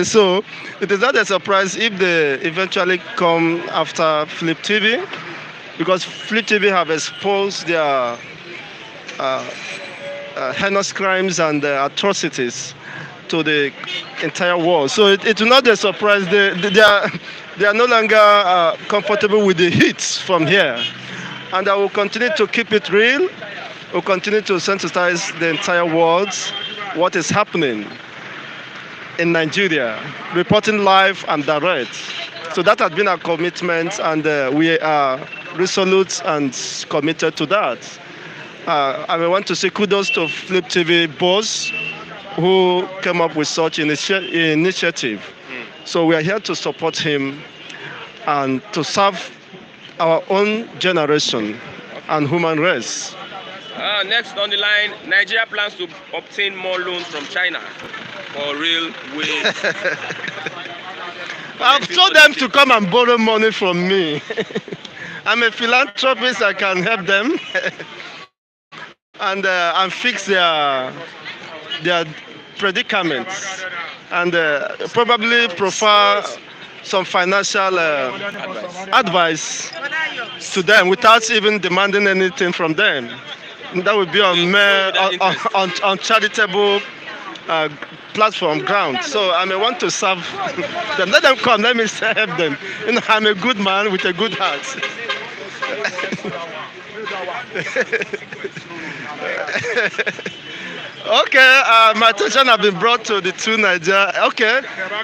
So it is not a surprise if they eventually come after Flip TV, because Flip TV have exposed their heinous crimes and atrocities to the entire world. So it will not be a surprise. They are no longer comfortable with the hits from here. And I will continue to keep it real. We'll continue to sensitize the entire world what is happening in Nigeria, reporting live and direct. So that has been our commitment, and we are resolute and committed to that. I want to say kudos to Flip TV boss who came up with such initiative. So we are here to support him and to serve our own generation and human race. Next on the line, Nigeria plans to obtain more loans from China for railway. I've told them to come and borrow money from me. I'm a philanthropist, I can help them. and fix their predicaments, and probably profile some financial advice to them without even demanding anything from them. That would be on on charitable uh, platform ground. So I may want to serve them. Let them come. Let me serve them. I'm a good man with a good heart. Okay, my attention have been brought to the two Nigeria. Okay,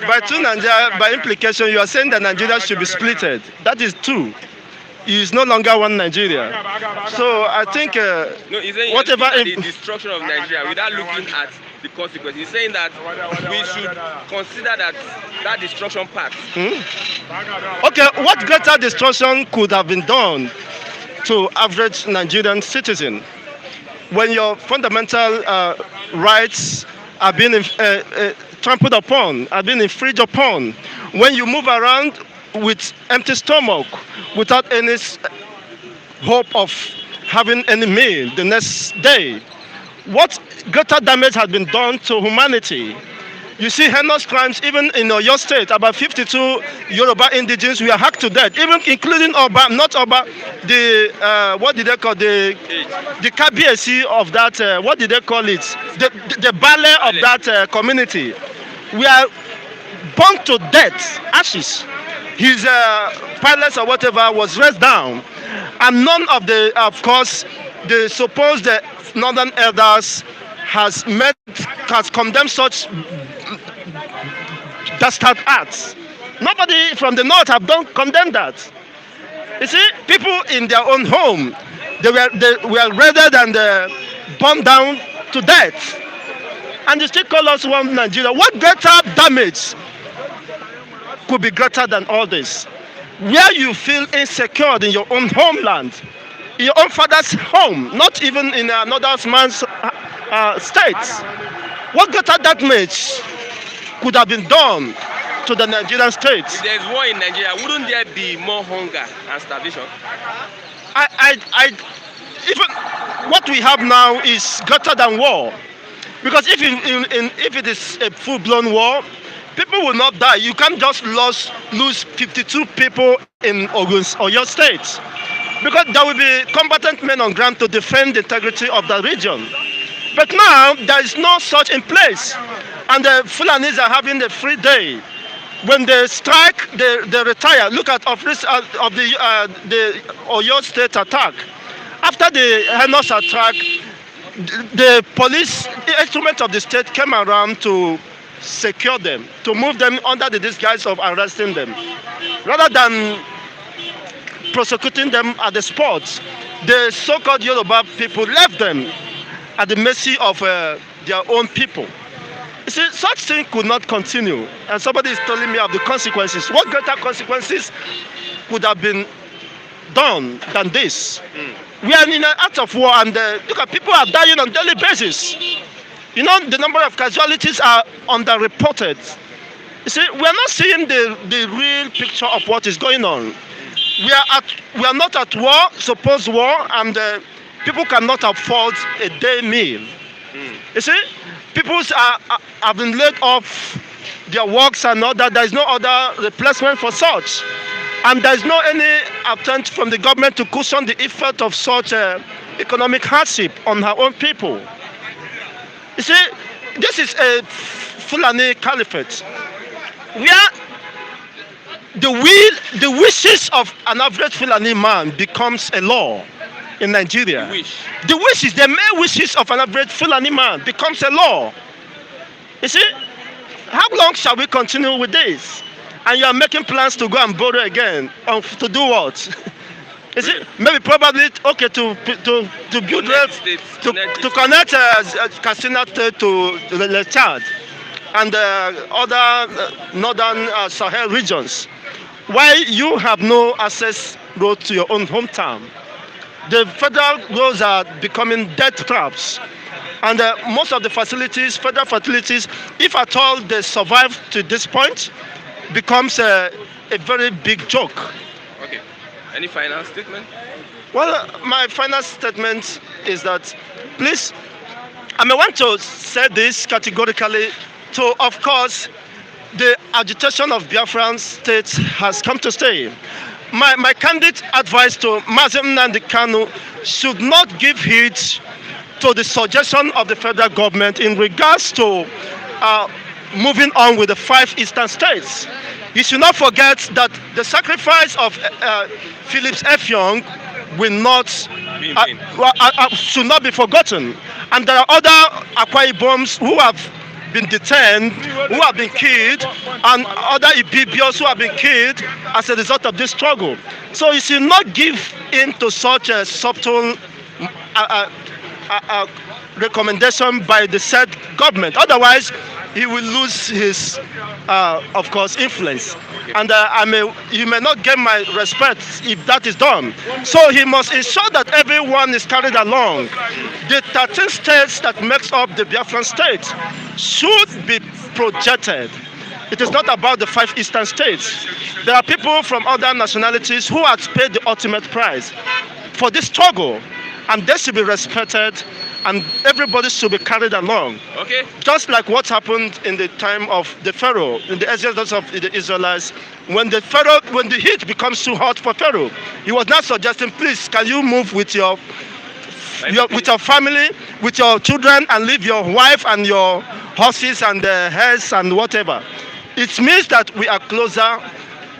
by two Nigeria, by implication, you are saying that Nigeria should be splitted. That is true. It is no longer one Nigeria. So I think No, he's saying whatever. the destruction of Nigeria without looking at the consequences. He's saying that we should consider that destruction part. Okay, what greater destruction could have been done to average Nigerian citizen when your fundamental rights are being trampled upon, are being infringed upon, when you move around with empty stomach without any hope of having any meal the next day? What greater damage has been done to humanity? You see heinous crimes even in your state. About 52 Yoruba indigenes were hacked to death, even including Oba, not Oba, the what did they call the KBSC of that? What did they call it? The ballet of that community. We are burnt to death, ashes. His palace or whatever was raised down, and none of the, of course, the supposed northern elders has condemned such dastard acts. Nobody from the north have done condemn that. You see, people in their own home, they were raided and burned down to death, and they still call us one Nigeria. What greater damage could be greater than all this? Where you feel insecure in your own homeland, in your own father's home, not even in another man's state. What greater damage could have been done to the Nigerian state? If there is war in Nigeria, wouldn't there be more hunger and starvation? Even what we have now is greater than war, because if it is a full-blown war, people will not die. You can't just lose 52 people in Oyo State, because there will be combatant men on ground to defend the integrity of the region. But now there is no such in place, and the Fulanis are having a free day. When they strike, they retire. Look at of the Oyo State attack. After the heinous attack, the police instrument of the state came around to secure them, to move them under the disguise of arresting them, rather than prosecuting them at the spot. The so-called Yoruba people left them at the mercy of their own people. You see, such thing could not continue. And somebody is telling me of the consequences. What greater consequences could have been done than this? We are in an act of war, and look at people are dying on a daily basis. You know, the number of casualties are underreported. You see, we are not seeing the real picture of what is going on. We are not at war, supposed war, and people cannot afford a day meal. You see, people have been laid off their works and all that. There is no other replacement for such, and there is no any attempt from the government to cushion the effect of such economic hardship on our own people. You see, this is a Fulani caliphate where the wishes of an average Fulani man becomes a law in Nigeria. The wishes, the mere wishes of an average Fulani man becomes a law. You see, how long shall we continue with this? And you are making plans to go and borrow again, to do what? You see, maybe probably okay to build to connect Katsina State to the Chad and other northern Sahel regions. Why you have no access road to your own hometown? The federal roads are becoming death traps, and most of the facilities, federal facilities, if at all they survive to this point, becomes a very big joke. Okay. Any final statement? Well, my final statement is that Please, I may want to say this categorically to, of course, the agitation of Biafran states has come to stay. My candid advice to Mazi Nnamdi Kanu should not give heed to the suggestion of the federal government in regards to moving on with the 5 eastern states. You should not forget that the sacrifice of Phillips Effiong will not should not be forgotten, and there are other Akwa Iboms who have been detained, who have been killed, and other Ibibios who have been killed as a result of this struggle. So you should not give in to such a subtle recommendation by the said government. Otherwise, he will lose his, of course, influence. And you may not get my respect if that is done. So he must ensure that everyone is carried along. The 13 states that makes up the Biafran state should be projected. It is not about the 5 eastern states. There are people from other nationalities who have paid the ultimate price for this struggle, and they should be respected, and everybody should be carried along. Okay. Just like what happened in the time of the Pharaoh, in the exodus of the Israelites, when the heat becomes too hot for Pharaoh, he was not suggesting, please, can you move with your family, with your children, and leave your wife and your horses and the hares and whatever. It means that we are closer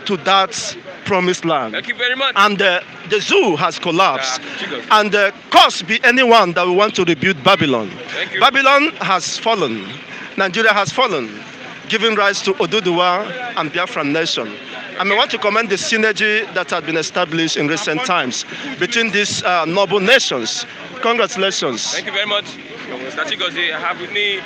to that promised land. Thank you very much. And the zoo has collapsed. And the cause be anyone that will want to rebuild Babylon. Thank you. Babylon has fallen. Nigeria has fallen, giving rise to Oduduwa and Biafran nation. I may want to commend the synergy that has been established in recent times between these noble nations. Congratulations. Thank you very much. Mr. Chigozie, I have with me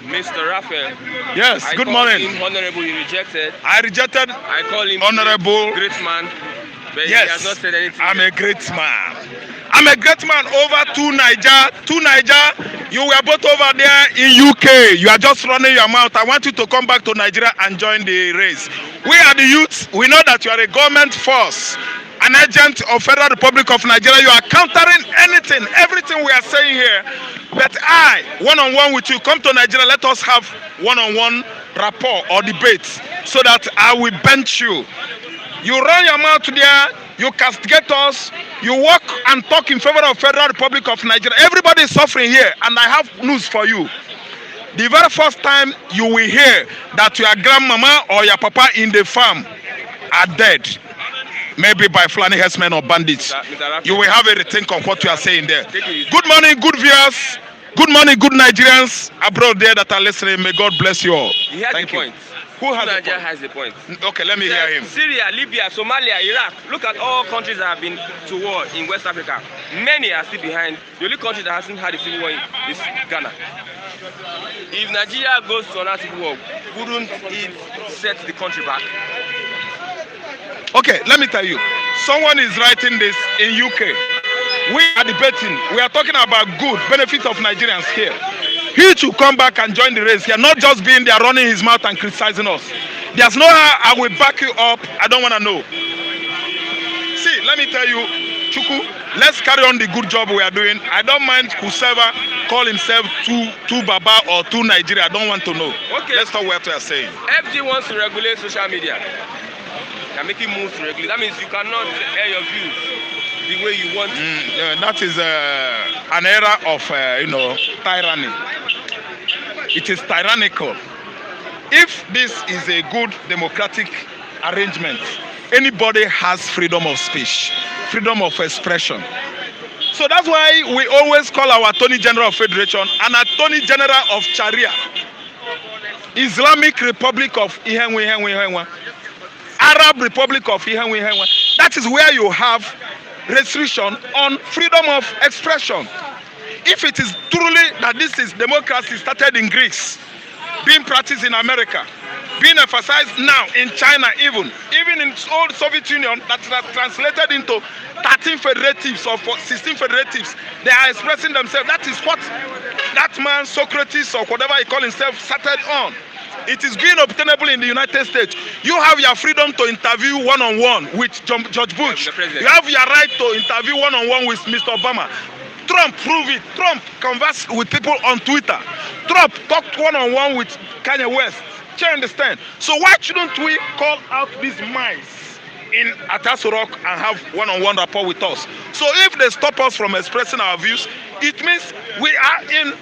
Mr. Raphael. Yes, I good called morning. him honorable, he rejected. I rejected I call him honorable. great man, but Yes, he has not said anything. I'm a great man. I'm a great man over to Niger. You were both over there in UK. You are just running your mouth. I want you to come back to Nigeria and join the race. We are the youths. We know that you are a government force, an agent of Federal Republic of Nigeria. You are countering anything, everything we are saying here. But I, one-on-one with you, come to Nigeria. Let us have one-on-one rapport or debate so that I will bench you. You run your mouth there. You castigate us, you walk and talk in favor of Federal Republic of Nigeria. Everybody is suffering here, and I have news for you. The very first time you will hear that your grandmama or your papa in the farm are dead, maybe by Fulani herdsmen or bandits, you will have a rethink of what you are saying there. Good morning, good viewers. Good morning, good Nigerians abroad there that are listening. May God bless you all. He has Thank the you. point. Who has the Nigeria point? has the point. Okay, let me hear him. Syria, Libya, Somalia, Iraq. Look at all countries that have been to war in West Africa. Many are still behind. The only country that hasn't had a civil war is Ghana. If Nigeria goes to another civil war, wouldn't it set the country back? Okay, let me tell you. Someone is writing this in UK. We are debating. We are talking about good benefits of Nigerians here. He should come back and join the race here, not just being there running his mouth and criticizing us. There's no how I will back you up. I don't want to know. See, let me tell you, Chuku, let's carry on the good job we are doing. I don't mind whoever call himself two Baba or two Nigeria. I don't want to know. Okay. Let's talk what we are saying. FG wants to regulate social media. They're making moves to regulate. That means you cannot air your views the way you want. Yeah, that is an era of tyranny. It is tyrannical. If this is a good democratic arrangement, anybody has freedom of speech, freedom of expression. So that's why we always call our Attorney General of Federation an Attorney General of Sharia, Islamic Republic of Ihenwe, Arab Republic of Ihenwe. That is where you have restriction on freedom of expression. If it is truly that this is democracy started in Greece, being practiced in America, being emphasized now in China, even in old Soviet Union, that is translated into 13 federatives or 16 federatives, they are expressing themselves. That is what that man Socrates or whatever he called himself started on. It is being obtainable in the United States. You have your freedom to interview one-on-one with George Bush. You have your right to interview one-on-one with Mr. Obama. Trump prove it. Trump converse with people on Twitter. Trump talked one-on-one with Kanye West. Do you understand? So why shouldn't we call out these minds in Atasurok and have one-on-one rapport with us? So if they stop us from expressing our views, it means we are in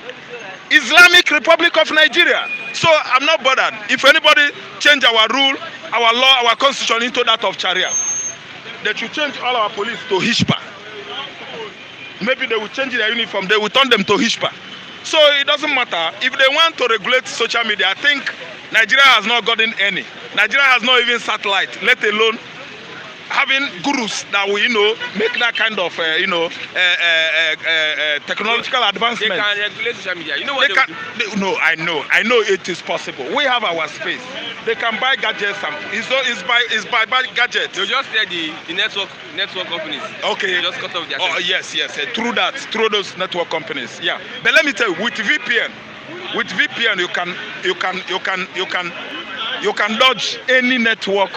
Islamic Republic of Nigeria. So I'm not bothered. If anybody change our rule, our law, our constitution into that of Sharia, they should change all our police to Hishpa. Maybe they will change their uniform, they will turn them to Hishpa. So it doesn't matter. If they want to regulate social media, I think Nigeria has not gotten any. Nigeria has not even satellite, let alone having gurus that will, make that kind of, technological advancement. They can regulate social media. You know what They can, no, I know it is possible. We have our space. They can buy gadgets. It's by gadgets. They'll just tell the network companies. Okay. They just cut off their Oh yes. Through those network companies. Yeah. But let me tell you, with VPN, you can dodge any network,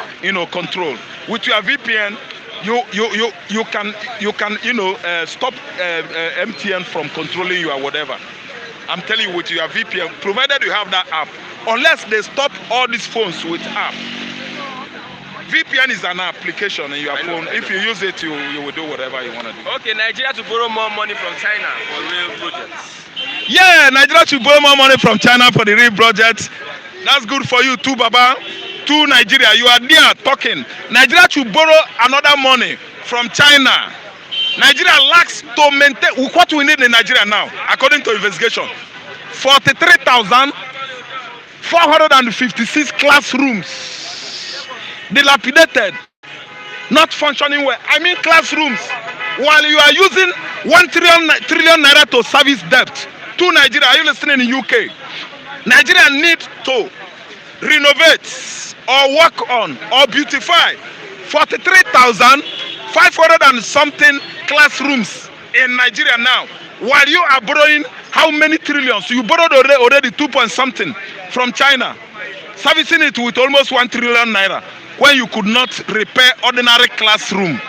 control. With your VPN, you can stop MTN from controlling you or whatever. I'm telling you, with your VPN, provided you have that app, unless they stop all these phones with app. VPN is an application in your phone. If you use it, you will do whatever you want to do. Okay, Nigeria to borrow more money from China for real projects. Yeah, Nigeria should borrow more money from China for the real project. That's good for you too, Baba. To Nigeria, you are there talking. Nigeria should borrow another money from China. Nigeria lacks to maintain what we need in Nigeria now, according to investigation. 43,456 classrooms dilapidated, not functioning well. I mean classrooms. While you are using 1 trillion naira to service debt to Nigeria, are you listening in UK? Nigeria needs to renovate or work on or beautify 43,500 and something classrooms in Nigeria now. While you are borrowing how many trillions? You borrowed already 2 point something from China, servicing it with almost 1 trillion naira when you could not repair ordinary classroom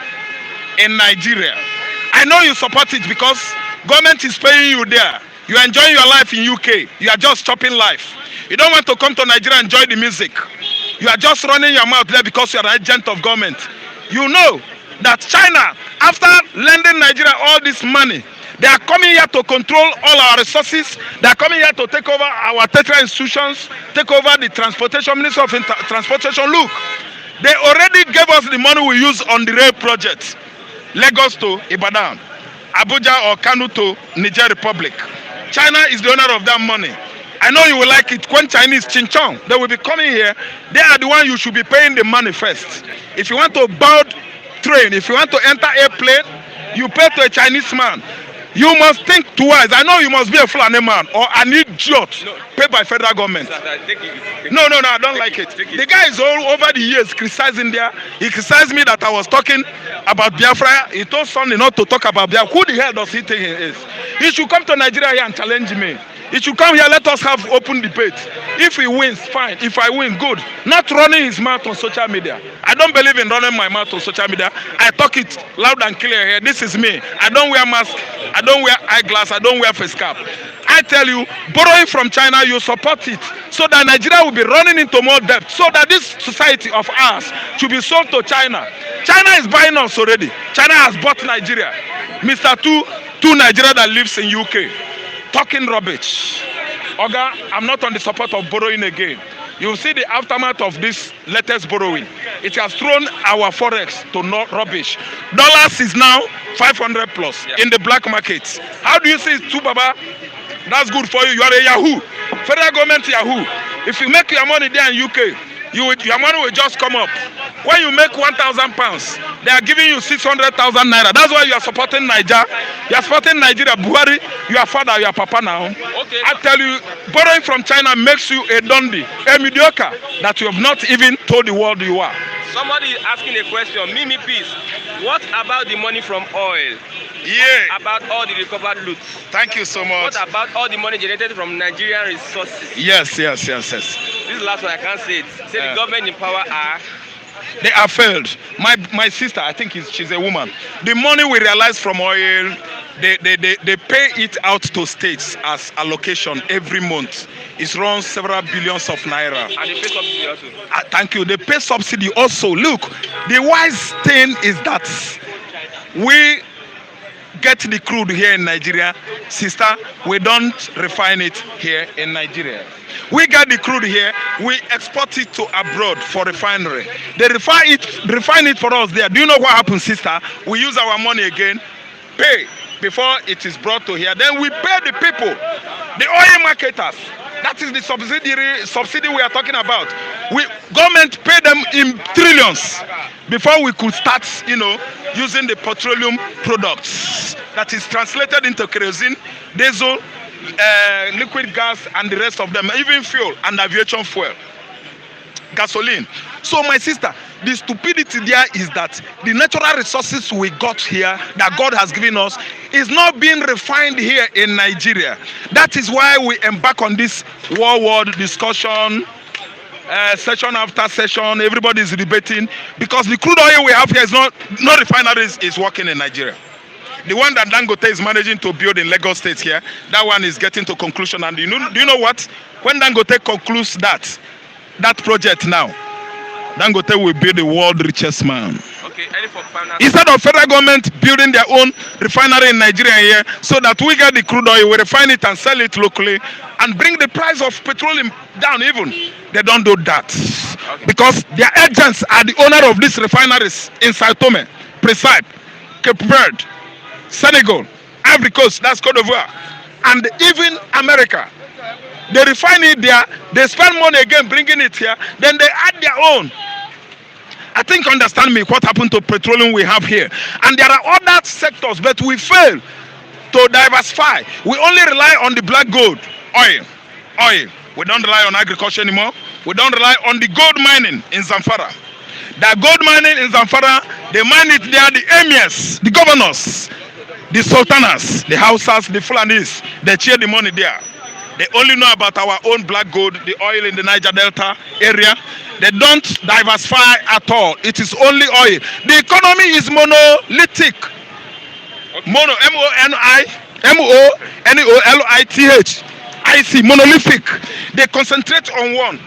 in Nigeria. I know you support it because government is paying you there. You are enjoying your life in UK. You are just chopping life. You don't want to come to Nigeria and enjoy the music. You are just running your mouth there because you are an agent of government. You know that China, after lending Nigeria all this money, they are coming here to control all our resources. They are coming here to take over our tertiary institutions, take over the transportation, Minister of Transportation. Look, they already gave us the money we use on the rail project. Lagos to Ibadan, Abuja or Kano to Niger Republic. China is the owner of that money. I know you will like it. When Chinese Chinchong, they will be coming here. They are the one you should be paying the money first. If you want to board train, if you want to enter airplane, you pay to a Chinese man. You must think twice. I know you must be a Fulani man or an idiot paid by federal government. No, I don't like it. The guy is all over the years criticizing there. He criticized me that I was talking about Biafra. He told Sonny not to talk about Biafra. Who the hell does he think he is? He should come to Nigeria here and challenge me. He should come here, let us have open debate. If he wins, fine. If I win, good. Not running his mouth on social media. I don't believe in running my mouth on social media. I talk it loud and clear here. This is me. I don't wear mask. I don't wear eyeglass. I don't wear face cap. I tell you, borrowing from China, you support it so that Nigeria will be running into more debt, so that this society of ours should be sold to China. China is buying us already. China has bought Nigeria. Mr. Two Nigeria that lives in UK. Talking rubbish. Oga, I'm not on the support of borrowing again. You see the aftermath of this latest borrowing. It has thrown our forex to rubbish. Dollars is now 500 plus in the black markets. How do you see it too, Baba? That's good for you. You are a Yahoo. Federal government Yahoo. If you make your money there in UK, your money will just come up. When you make 1,000 pounds, they are giving you 600,000 naira. That's why you are supporting Nigeria. You are supporting Nigeria. Buhari, your father, your papa now. Okay. I tell you, borrowing from China makes you a dundee, a mediocre that you have not even told the world you are. Somebody is asking a question. Mimi Peace, what about the money from oil? Yeah. What about all the recovered loot? Thank you so much. What about all the money generated from Nigerian resources? Yes. This is the last one, I can't say it. Say the government in power are... They are failed. My sister, I think she's a woman. The money we realize from oil, They pay it out to states as allocation every month. It's around several billions of naira. And they pay subsidy also. Thank you. They pay subsidy also. Look, the wise thing is that we get the crude here in Nigeria, sister. We don't refine it here in Nigeria. We get the crude here, we export it to abroad for refinery. They refine it for us there. Do you know what happens, sister? We use our money again, pay before it is brought to here. Then we pay the people, the oil marketers. That is the subsidy we are talking about. Government pay them in trillions before we could start, using the petroleum products. That is translated into kerosene, diesel, liquid gas, and the rest of them, even fuel and aviation fuel, gasoline. So my sister, the stupidity there is that the natural resources we got here that God has given us is not being refined here in Nigeria. That is why we embark on this world discussion, session after session. Everybody is debating because the crude oil we have here is no refineries is working in Nigeria. The one that Dangote is managing to build in Lagos State here, that one is getting to conclusion. And do you know what? When Dangote concludes that project now, Dangote will be the world richest man. Okay, for instead of federal government building their own refinery in Nigeria here, so that we get the crude oil, we refine it and sell it locally, and bring the price of petroleum down even. They don't do that. Okay. Because their agents are the owner of these refineries in Sao Tome, Principe, Cape Verde, Senegal, Ivory Coast, that's Cote d'Ivoire, and even America. They refine it there, they spend money again bringing it here, then they add their own. I think understand me what happened to petroleum we have here. And there are other sectors, but we fail to diversify. We only rely on the black gold, oil. We don't rely on agriculture anymore. We don't rely on the gold mining in Zamfara. The gold mining in Zamfara, they mine it there, the emirs, the governors, the sultanas, the Hausas, the Fulanis, they share the money there. They only know about our own black gold, the oil in the Niger Delta area. They don't diversify at all. It is only oil. The economy is monolithic. Okay. Mono, M-O-N-O-L-I-T-H. I see, monolithic. They concentrate on one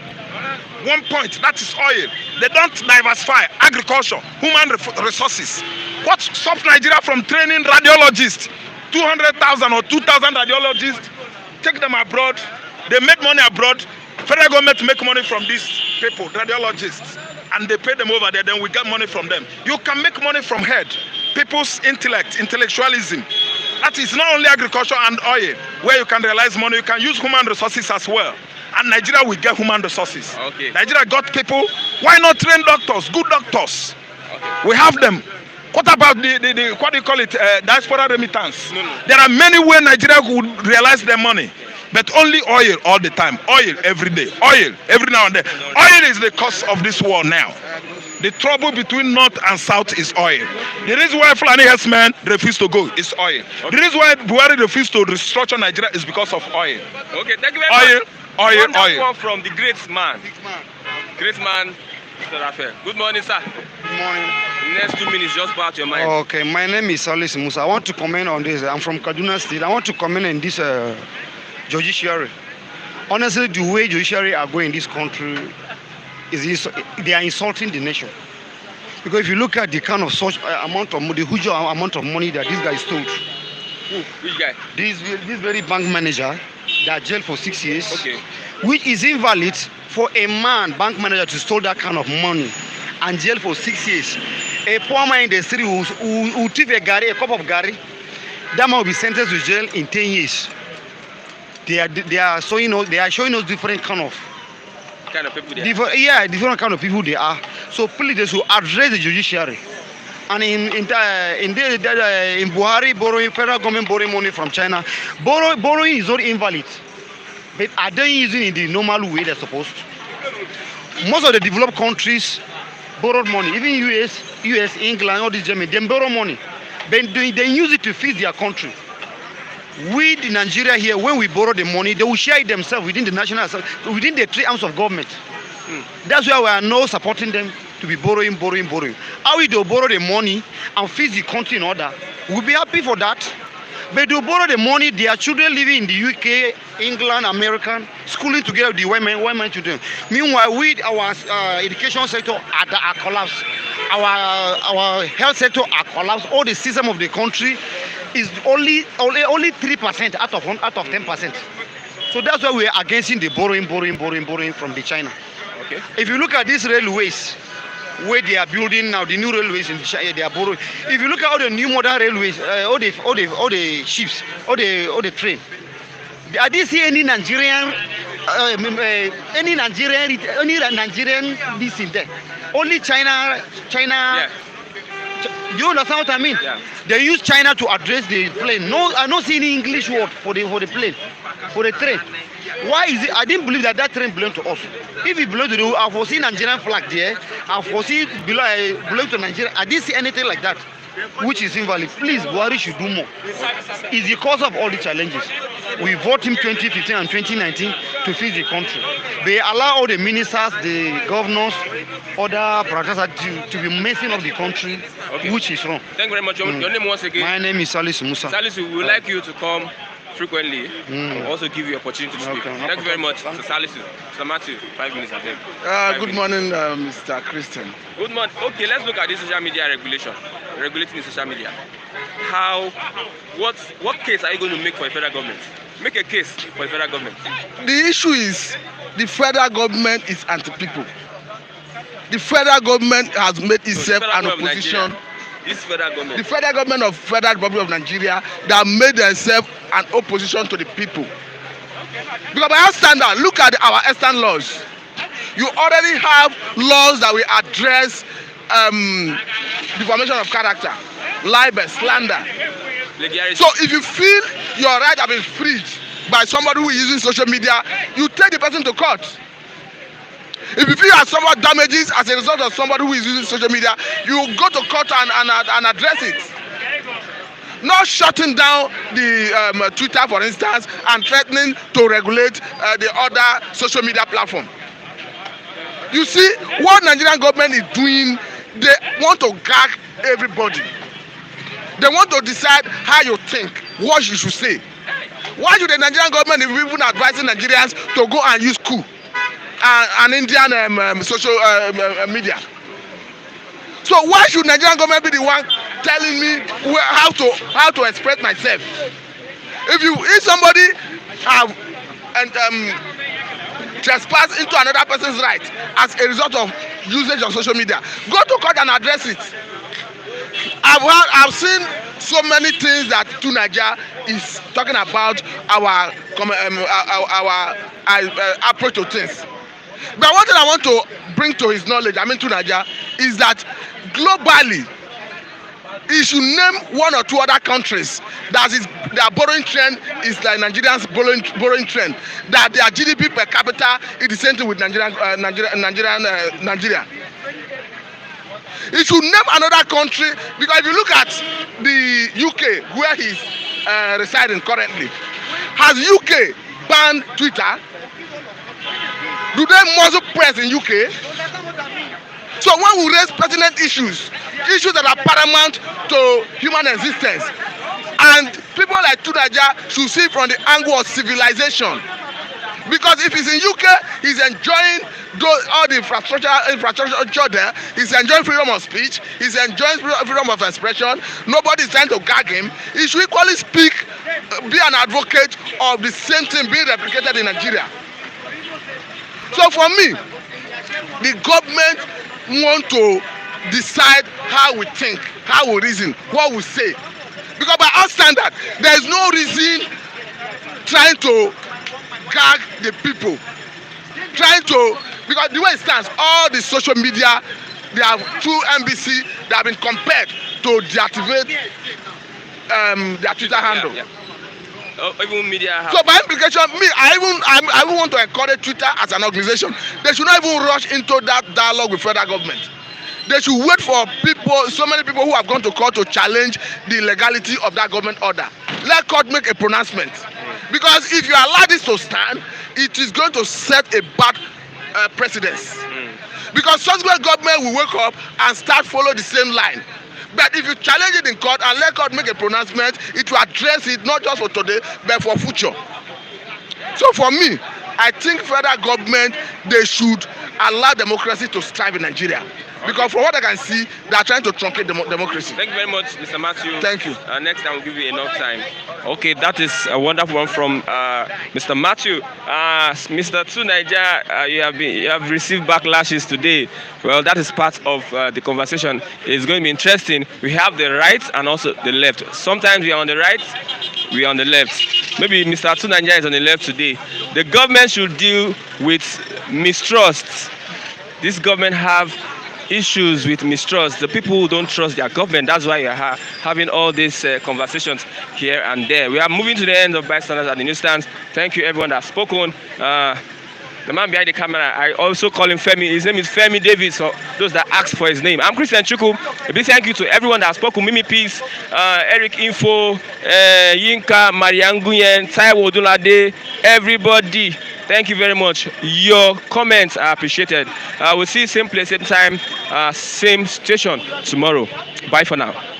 point, that is oil. They don't diversify agriculture, human resources. What stops Nigeria from training radiologists? 200,000 or 2,000 radiologists, take them abroad, they make money abroad. Federal government make money from these people, radiologists, and they pay them over there, then we get money from them. You can make money from head, people's intellect, intellectualism. That is not only agriculture and oil, where you can realize money, you can use human resources as well. And Nigeria will get human resources. Okay. Nigeria got people, why not train doctors, good doctors? Okay. We have them. What about the what do you call it, diaspora remittance? No. There are many ways Nigeria would realize their money, but only oil all the time. Oil every day. Oil every now and then. Oil is the cause of this war now. The trouble between north and south is oil. The reason why Fulani herdsmen refuse to go is oil. Okay. The reason why Buhari refuse to restructure Nigeria is because of oil. Okay, thank you very much. Oil. From the great man. Great man. Mr. Raphael. Good morning, sir. Good morning. In the next 2 minutes, just about your mind. Okay, my name is Salis Musa. I want to comment on this. I'm from Kaduna State. I want to comment on this judiciary. Honestly, the way judiciary are going in this country is they are insulting the nation. Because if you look at the kind of such amount of money, the huge amount of money that this guy stole. Which guy? This very bank manager that jailed for 6 years. Okay. Which is invalid for a bank manager to steal that kind of money and jail for 6 years. A poor man in the street who thief a cup of gari, that man will be sentenced to jail in 10 years. They are showing us different kind of people they are. Different kind of people they are. So please, they should address the judiciary. And in Buhari federal government borrowing money from China, borrowing is not invalid. But are they using it in the normal way they're supposed to? Most of the developed countries borrowed money, even US, England, all these Germany, they borrow money. But they use it to feed their country. We in Nigeria here, when we borrow the money, they will share it themselves within the national, within the 3 arms of government. That's why we are now supporting them to be borrowing. How we do borrow the money and feed the country in order? We'll be happy for that. But they borrow the money, their children living in the UK, England, American, schooling together with the women children. Meanwhile, we, our education sector are collapsed. Our health sector are collapsed. All the system of the country is only 3% out of 10%. So that's why we are against the borrowing from the China. Okay. If you look at these railways, where they are building now, the new railways in China, they are borrowing. If you look at all the new modern railways, all the ships, all the train, I didn't see any Nigerian this in there. Only China. Yeah. You understand what I mean? Yeah. They use China to address the plane. No, I don't see any English word for the plane, for the train. Why is it? I didn't believe that train belonged to us. If it belonged to the, I foresee Nigerian flag there. I foresee it belong to Nigeria. I didn't see anything like that, which is invalid. Please, Buhari should do more. It's the cause of all the challenges. We vote him 2015 and 2019 to fix the country. They allow all the ministers, the governors, other practitioners to be messing up the country, which is wrong. Thank you very much. Your name once again? My name is Salisu Musa. Salisu, we would like you to come frequently and also give you opportunity to speak. Okay, Thank you very much, Mr. Salisu. Mr. Matthew, 5 minutes again. Good morning, Mr. Christian. Good morning. Okay, let's look at this social media regulation. Regulating the social media. What case are you going to make for the federal government? Make a case for the federal government. The issue is the federal government is anti-people. The federal government has made itself an opposition. This federal government. The federal government of Federal Republic of Nigeria that made themselves an opposition to the people. Because by our standard, look at our Eastern laws. You already have laws that will address defamation of character, libel, slander. So if you feel your right have been freed by somebody who is using social media, you take the person to court. If you feel you have somewhat damages as a result of somebody who is using social media, you go to court and address it. Not shutting down the Twitter, for instance, and threatening to regulate the other social media platform. You see, what Nigerian government is doing, they want to gag everybody. They want to decide how you think, what you should say. Why should the Nigerian government be even advising Nigerians to go and use coup and Indian social media? So why should Nigerian government be the one telling me how to express myself? If somebody have trespass into another person's right as a result of usage of social media, go to court and address it. I've seen so many things that Tunaja is talking about our approach to things. But one thing I want to bring to his knowledge, Tunaja, is that globally, he should name one or two other countries that their borrowing trend is like Nigerians' borrowing trend. That their GDP per capita is the same thing with Nigeria. He should name another country, because if you look at the UK, where he's residing currently, has UK banned Twitter? Do they muzzle press in UK? So when we raise pertinent issues that are paramount to human existence, and people like Tunaja should see from the angle of civilization. Because if he's in UK, he's enjoying all the infrastructure there. He's enjoying freedom of speech. He's enjoying freedom of expression. Nobody's trying to gag him. He should equally speak, be an advocate of the same thing being replicated in Nigeria. So for me, the government want to decide how we think, how we reason, what we say. Because by our standard, there is no reason trying to gag the people. Because the way it stands, all the social media, they have through NBC, they have been compared to deactivate their Twitter handle. Yeah. Even media. So by implication, I even want to encourage Twitter as an organization. They should not even rush into that dialogue with federal government. They should wait for so many people who have gone to court to challenge the legality of that government order. Let court make a pronouncement. Because if you allow this to stand, it is going to set a bad precedence. Because subsequent government will wake up and start follow the same line. But if you challenge it in court and let court make a pronouncement, it will address it not just for today but for future. So for me, I think federal government, they should allow democracy to strive in Nigeria. Because from what I can see, they are trying to truncate democracy. Thank you very much, Mr. Matthew. Thank you. Next time we'll give you enough time. Okay, that is a wonderful one from Mr. Matthew. Mr. Two Niger, you have received backlashes today. Well, that is part of the conversation. It's going to be interesting. We have the right and also the left. Sometimes we are on the right, we are on the left. Maybe Mr. Two Niger is on the left today. The government should deal with mistrust. This government have issues with mistrust. The people who don't trust their government, that's why you are having all these conversations here and there. We are moving to the end of Bystanders at the newsstands. Thank you everyone that has spoken. The man behind the camera, I also call him Femi. His name is Femi David, so those that ask for his name. I'm Christian Chuku. A big thank you to everyone that has spoken. Mimi Peace, Eric Info, Yinka, Marianguyen, Taiwo Odunlade, everybody. Thank you very much. Your comments are appreciated. We'll see you same place, same time, same station tomorrow. Bye for now.